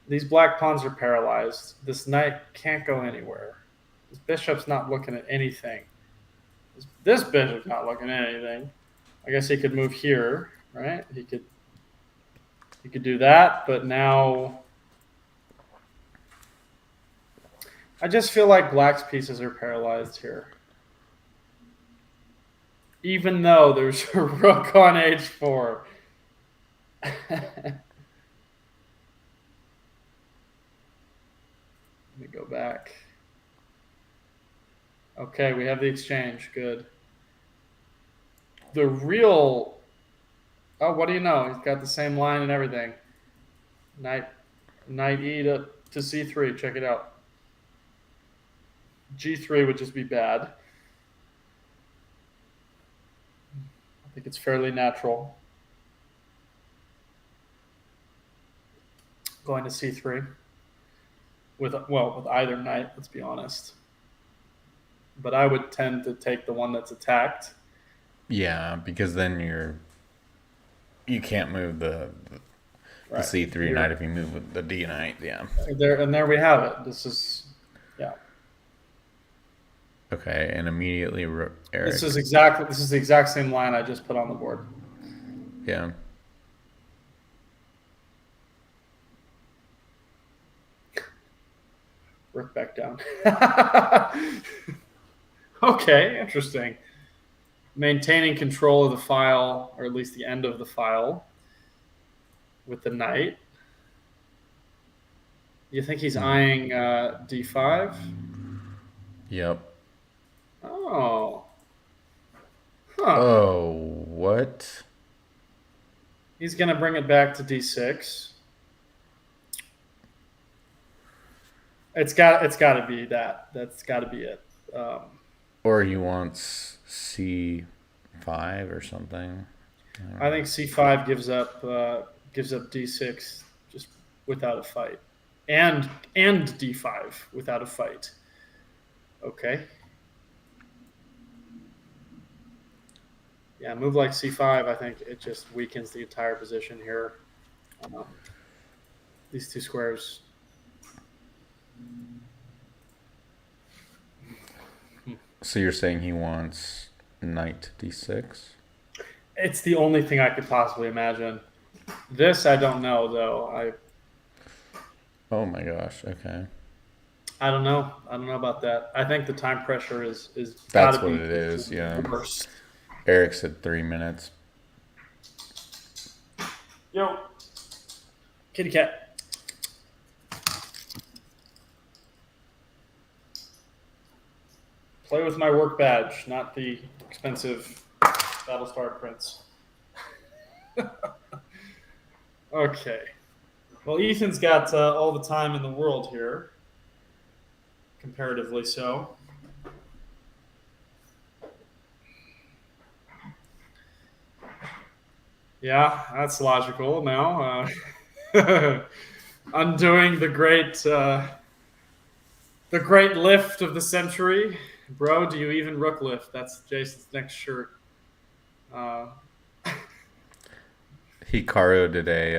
these black pawns are paralyzed. This knight can't go anywhere. This bishop's not looking at anything. This bishop's not looking at anything. I guess he could move here, right? He could do that, but now I just feel like black's pieces are paralyzed here. Even though there's a rook on h4. Let me go back. Okay, we have the exchange. Good. The real... Oh, what do you know? He's got the same line and everything. Knight e to c3. Check it out. g3 would just be bad. I think it's fairly natural. Going to c3 with either knight, let's be honest. But I would tend to take the one that's attacked. Yeah, because then you can't move the Right. c3 knight if you move with the d knight. Yeah. There we have it. This is, yeah. Okay, and immediately Eric. This is the exact same line I just put on the board. Yeah. Rook back down. Okay, interesting. Maintaining control of the file, or at least the end of the file, with the knight. You think he's eyeing d5? Yep. Oh. Huh. Oh, what? He's going to bring it back to d6. It's got to be that. That's got to be it. Or he wants c5 or something. I think c5 gives up d6 just without a fight, and d5 without a fight. Okay. Yeah, move like c5. I think it just weakens the entire position here. These two squares. So you're saying he wants knight d6? It's the only thing I could possibly imagine. This I don't know though. Oh my gosh. Okay. I don't know. I don't know about that. I think the time pressure is That's gotta what be it is. Yeah. worse. Eric said 3 minutes. Yo, kitty cat. Play with my work badge, not the expensive Battlestar Prince. Okay. Well, Ethan's got all the time in the world here, comparatively so. Yeah, that's logical now. Undoing the great lift of the century. Bro, do you even rook lift? That's Jason's next shirt. Hikaru today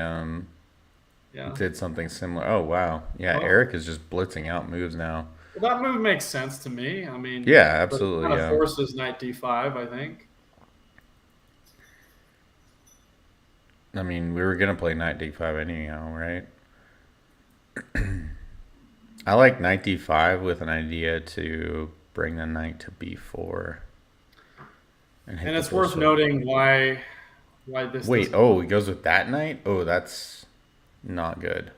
Yeah. did something similar. Oh wow, yeah. Oh. Eric is just blitzing out moves now. Well, that move makes sense to me. I mean, Yeah, but it absolutely. kind of Yeah. forces knight d5, I think. I mean, we were gonna play knight d5 anyhow, right? I like knight d5 with an idea to bring the knight to b4 and hit And the it's worth bishop. noting why this. Wait, doesn't- oh, he goes with that knight? Oh, that's not good.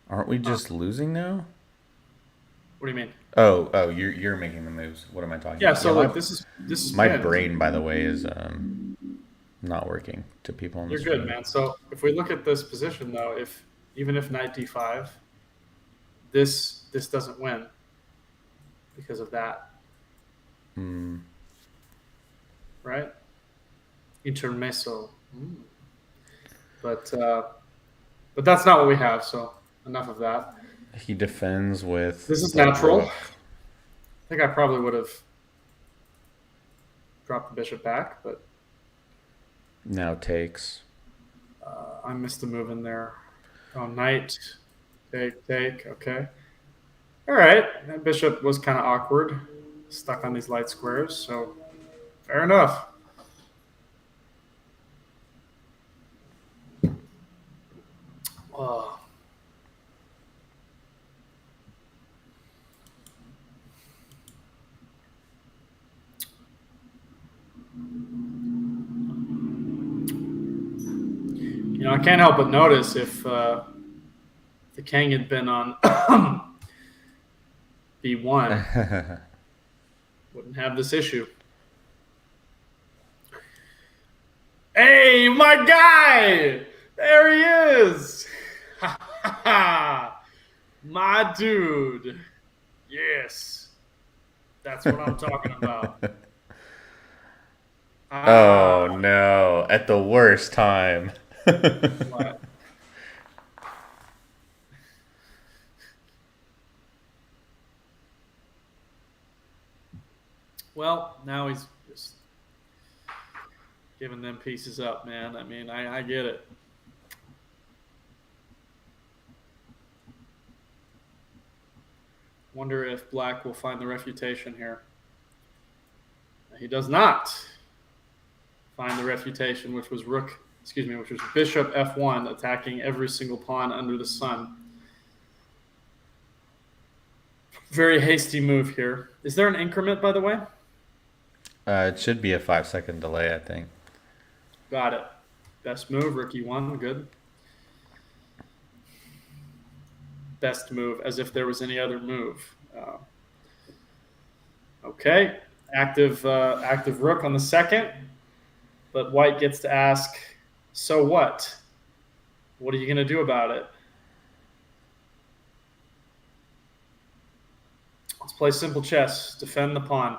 Aren't we just losing now? What do you mean? Oh, you're making the moves. What am I talking Yeah. about? So my, look, this is my pinned. brain, by the way, is not working to people on the You're stream. good, man. So if we look at this position, though, even if knight d5, this doesn't win because of that, Mm, right? Intermeso. But that's not what we have. So enough of that. he defends with. This is the natural. rook. I think I probably would have dropped the bishop back, but Now takes. I missed a move in there. Oh, knight, take. Okay. All right. That bishop was kind of awkward, stuck on these light squares. So fair enough. Oh. You know, I can't help but notice if the king had been on b1, wouldn't have this issue. Hey, my guy! There he is! My dude. Yes. That's what I'm talking about. Oh no! At the worst time. What? Well, now he's just giving them pieces up, man. I mean, I get it. Wonder if Black will find the refutation here. He does not find the refutation, which was bishop f1, attacking every single pawn under the sun. Very hasty move here. Is there an increment, by the way? It should be a 5-second delay, I think. Got it. Best move, rook e1, good. Best move, as if there was any other move. Okay, active rook on the second, but white gets to ask, so what? What are you going to do about it? Let's play simple chess. Defend the pawn.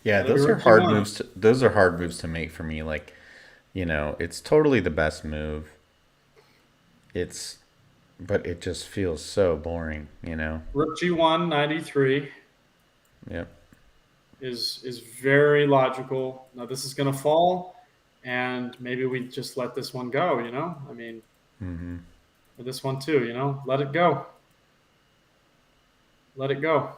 Yeah, Whatever those are rook you hard want. moves. Those are hard moves to make for me. Like, you know, it's totally the best move. But it just feels so boring. You know. Rook g1, 93 Yep. is very logical. Now this is going to fall, and maybe we just let this one go. You know, I mean, or this one too. You know, let it go. Let it go.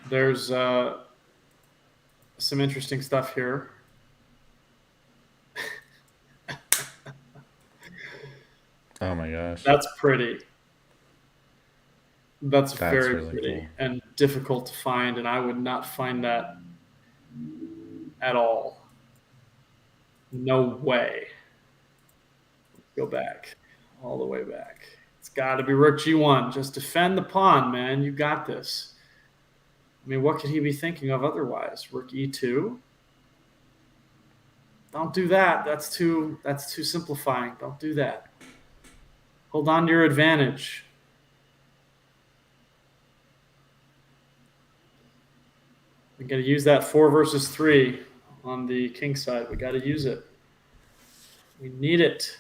There's some interesting stuff here. Oh my gosh. That's pretty. That's very really pretty cool. and difficult to find, and I would not find that at all. No way. Go back. All the way back. It's got to be rook g1. Just defend the pawn, man. You got this. I mean, what could he be thinking of otherwise? Rook e2? Don't do that. That's too simplifying. Don't do that. Hold on to your advantage. We got to use that 4 versus 3 on the king side. We got to use it. We need it.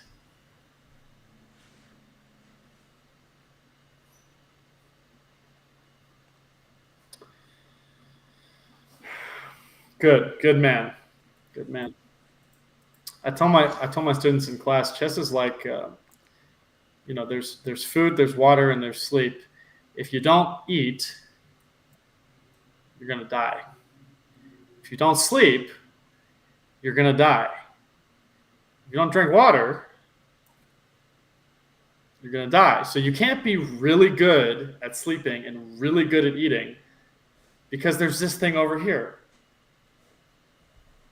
Good man. Good man. I tell my students in class, chess is like there's food, there's water, and there's sleep. If you don't eat, you're gonna die. If you don't sleep, you're gonna die. If you don't drink water, you're gonna die. So you can't be really good at sleeping and really good at eating, because there's this thing over here,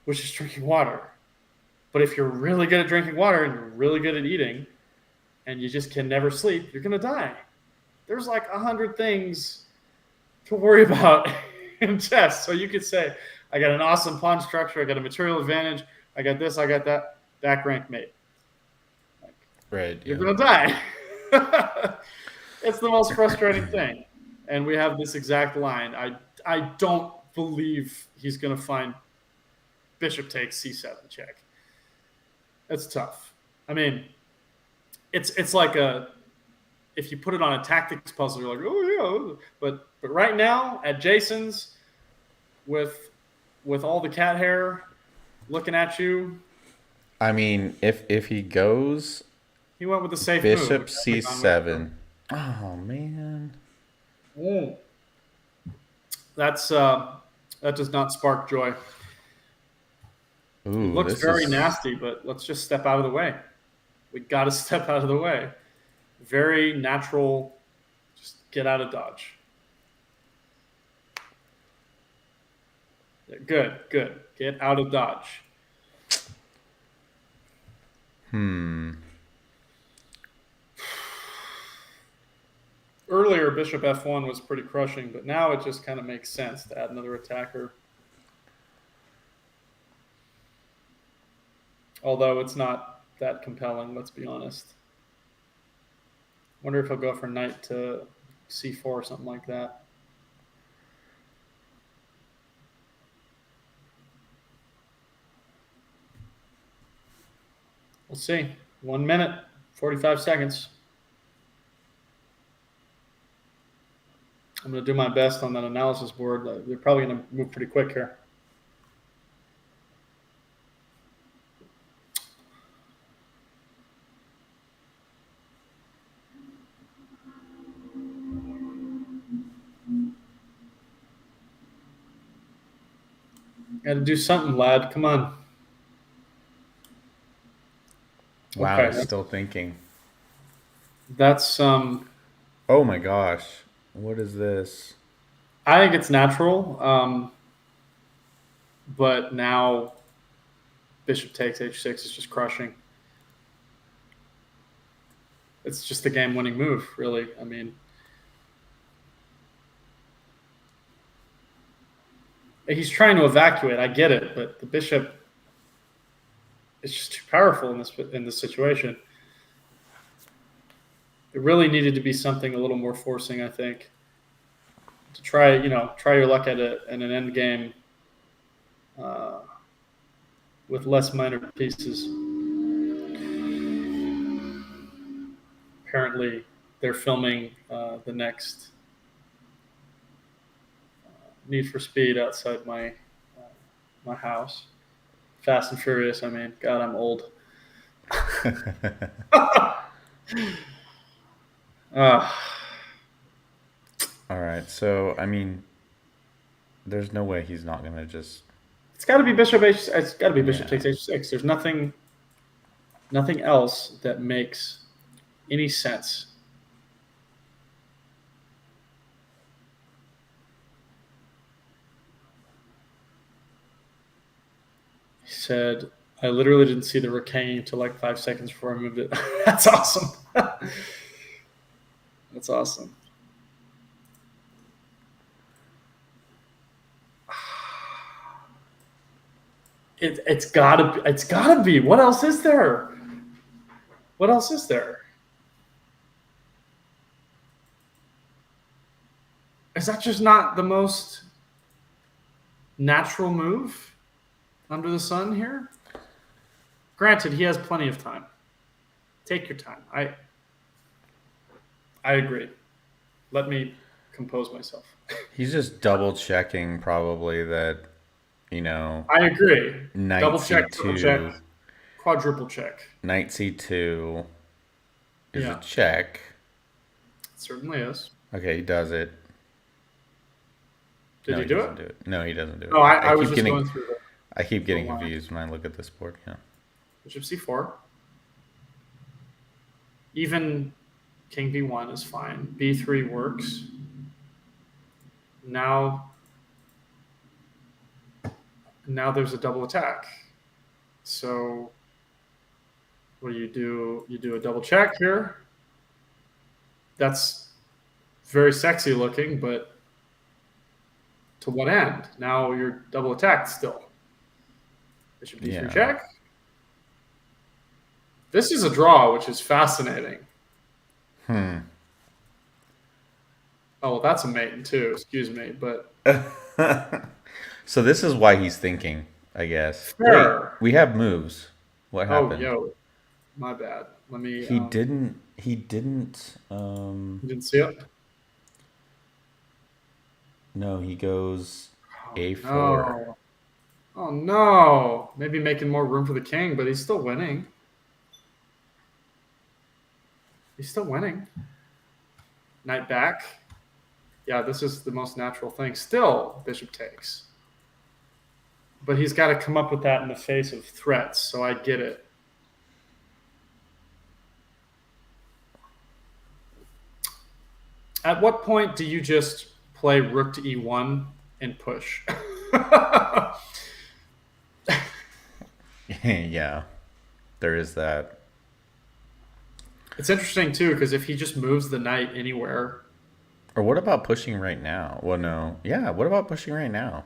which is drinking water. But if you're really good at drinking water and you're really good at eating, and you just can never sleep, you're gonna die. There's like 100 things to worry about in chess. So you could say, I got an awesome pawn structure, I got a material advantage, I got this, I got that, back rank mate. Right. You're gonna die. It's the most frustrating thing. And we have this exact line. I don't believe he's gonna find bishop takes c7 check. That's tough. I mean, it's like if you put it on a tactics puzzle, you're like, oh yeah. But right now at Jason's, with all the cat hair looking at you, I mean, if he goes he went with the safe bishop move. c7. Oh man. That's that does not spark joy. Ooh, Looks this very is nasty, but let's just step out of the way. We got to step out of the way. Very natural. Just get out of dodge. Yeah, good. Get out of dodge. Earlier, bishop f1 was pretty crushing, but now it just kind of makes sense to add another attacker. Although it's not that compelling, let's be honest. Wonder if he'll go for knight to c4 or something like that. We'll see. 1 minute, 45 seconds. I'm going to do my best on that analysis board. They're probably going to move pretty quick here. Got to do something, lad. Come on. wow. Okay. Still thinking. That's Oh my gosh. What is this? I think it's natural, but now bishop takes h6 is just crushing. It's just the game-winning move, really. I mean, he's trying to evacuate. I get it, but the bishop is just too powerful in this situation. It really needed to be something a little more forcing, I think, to try your luck at an end game with less minor pieces. Apparently, they're filming the next Need for Speed outside my house. Fast and Furious. I mean, God, I'm old. All right. So, I mean, there's no way he's not going to just. It's got to be bishop h. It's got to be bishop Yeah. takes h6. There's nothing else that makes any sense. He said, I literally didn't see the rook hanging until like 5 seconds before I moved it. That's awesome. That's awesome. It's gotta be. What else is there? What else is there? Is that just not the most natural move under the sun here? Granted, he has plenty of time. Take your time. I agree. Let me compose myself. He's just double checking probably that, I agree. knight Double check, triple check, c2, quadruple check. knight c2 is Yeah. a check. It certainly is. Okay, he does it. Did No, he do doesn't it? No, he doesn't do it. No, I was keep just getting going through the I keep getting line. confused when I look at this board. Yeah. Bishop c4. Even king b1 is fine. b3 works. Now there's a double attack. So what do? You do a double check here. That's very sexy looking, but to what end? Now you're double attacked still. Bishop d3 Yeah. check. This is a draw, which is fascinating. Oh, well, that's a mate too. Excuse me, but So this is why he's thinking, I guess. Fair. Wait, we have moves. What oh, happened? yo, my bad. Let me. He You didn't. didn't see it. No, he goes Oh, a4. no. Oh no! Maybe making more room for the king, but he's still winning. He's still winning. Knight back. Yeah, this is the most natural thing. Still, bishop takes. But he's got to come up with that in the face of threats, so I get it. At what point do you just play rook to e1 and push? Yeah, there is that. It's interesting, too, because if he just moves the knight anywhere, Or what about pushing right now? Well, no. Yeah, what about pushing right now?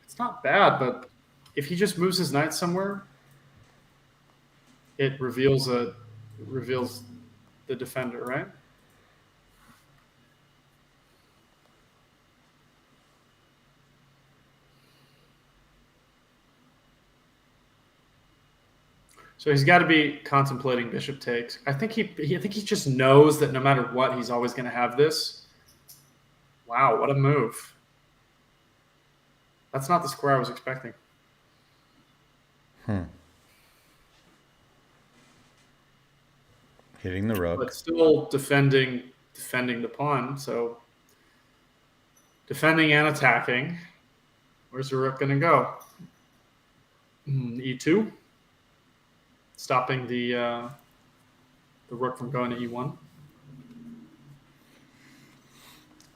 it's not bad, but if he just moves his knight somewhere, it reveals the defender, right? So he's got to be contemplating bishop takes. I think he just knows that no matter what, he's always going to have this. Wow, what a move! That's not the square I was expecting. Hitting the rook. But still defending the pawn. So defending and attacking. Where's the rook going to go? E2, stopping the rook from going to e1.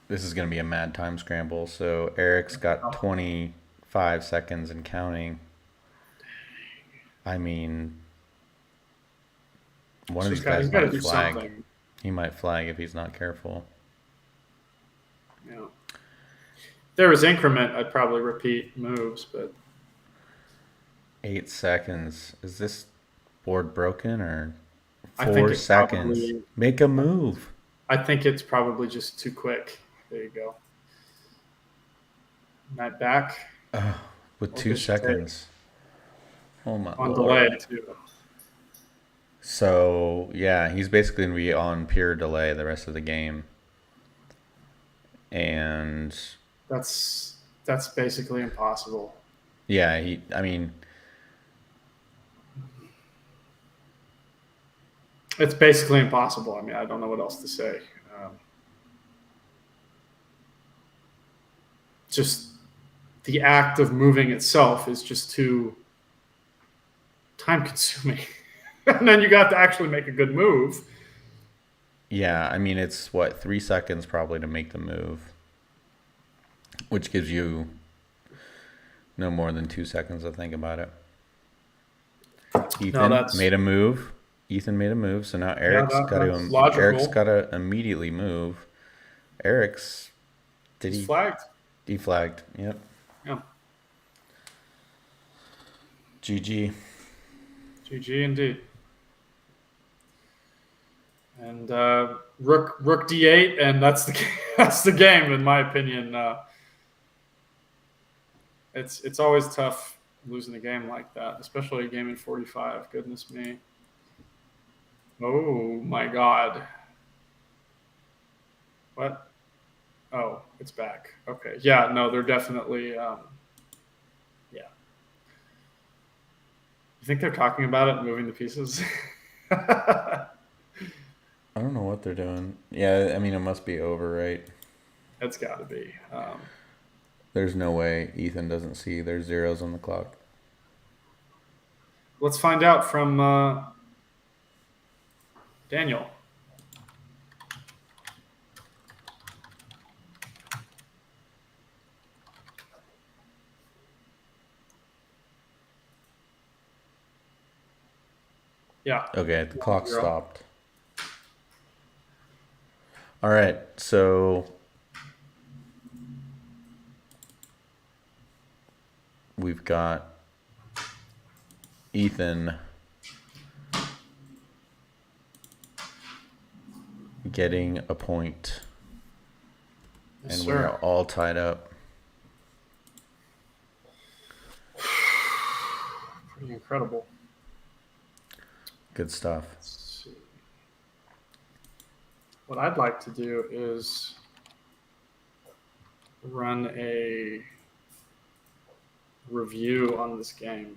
This is going to be a mad time scramble. So Eric's got 25 seconds and counting. I mean, one of these guys he's got to might do flag. something. He might flag if he's not careful. Yeah. If there was increment, I'd probably repeat moves, but 8 seconds. Is this board broken or I think 4 it's seconds? probably- Make a move. I think it's probably just too quick. There you go. Knight back With Or 2 bishop takes. seconds. Oh my on lord. delay too. So yeah, he's basically gonna be on pure delay the rest of the game. And That's basically impossible. yeah, It's basically impossible. I mean, I don't know what else to say. Just the act of moving itself is just too time consuming. And then you got to actually make a good move. yeah, I mean it's what, 3 seconds probably to make the move, which gives you no more than 2 seconds to think about it. Ethan that's- made a move. Ethan made a move, so now Eric's that's got logical. to immediately move. Eric's did It's he flagged. deflagged? Yep. Yeah. GG. GG indeed. And rook d8, and that's the that's the game in my opinion. It's always tough losing a game like that, especially a game in 45. Goodness me. Oh my God. What? Oh, it's back. Okay. Yeah, no, they're definitely, yeah. You think they're talking about it and moving the pieces? I don't know what they're doing. Yeah, I mean, it must be over, right? It's got to be. There's no way Ethan doesn't see there's zeros on the clock. Let's find out from Daniel. Yeah. Okay, the clock Zero. stopped. All right, so we've got Ethan getting a point, Yes, and sir. we're all tied up. Pretty incredible. Good stuff. Let's see. What I'd like to do is run a review on this game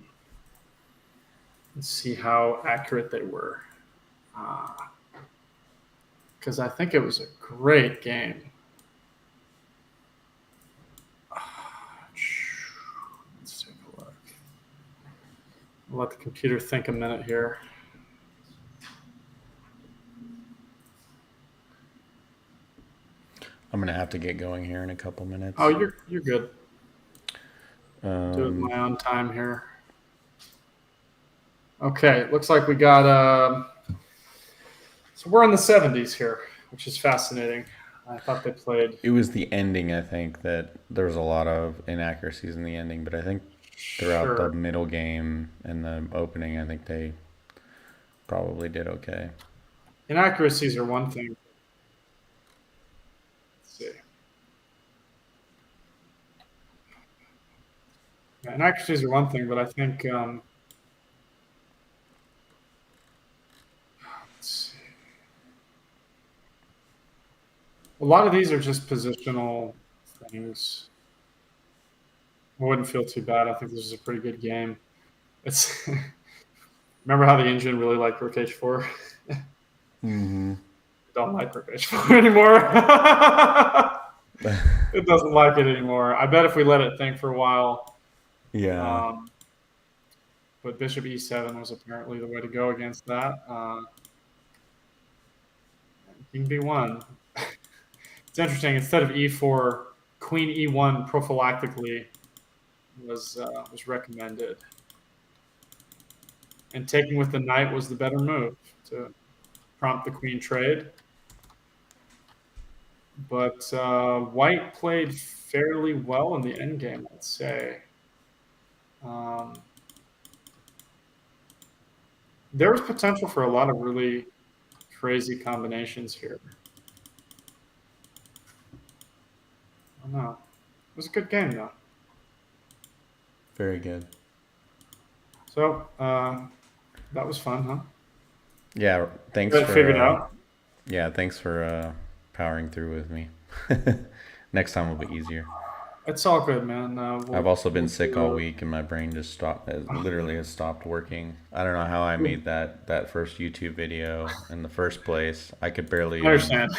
and see how accurate they were. Because I think it was a great game. Let's take a look. I'll let the computer think a minute here. I'm gonna have to get going here in a couple minutes. Oh, you're good. Do it in my own time here. Okay, looks like we got. So we're in the 70s here, which is fascinating. I thought they played. It was the ending, I think, that there was a lot of inaccuracies in the ending, but I think throughout the middle game and the opening, I think they probably did okay. Inaccuracies are one thing. Let's see. Yeah, inaccuracies are one thing, but I think. Let's see. A lot of these are just positional things. I wouldn't feel too bad. I think this is a pretty good game. It's remember how the engine really liked Rotation 4? Mm-hmm. Don't like Rotation 4 anymore. It doesn't like it anymore. I bet if we let it think for a while. Yeah. But Bishop E7 was apparently the way to go against that. King B1. It's interesting. Instead of E4, Queen E1 prophylactically was recommended, and taking with the knight was the better move to prompt the queen trade. But White played fairly well in the endgame, I'd say. There was potential for a lot of really crazy combinations here. I don't know. It was a good game, though. Very good. So that was fun, huh? Yeah. Thanks Got it for figured out. Yeah, thanks for powering through with me. Next time will be easier. It's all good, man. I've also been sick all week, and my brain just stopped. It literally has stopped working. I don't know how I made that first YouTube video in the first place. I could barely I understand.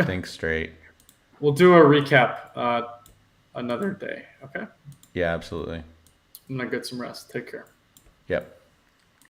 think straight. We'll do a recap another day, okay? Yeah, absolutely. I'm going to get some rest. Take care. Yep.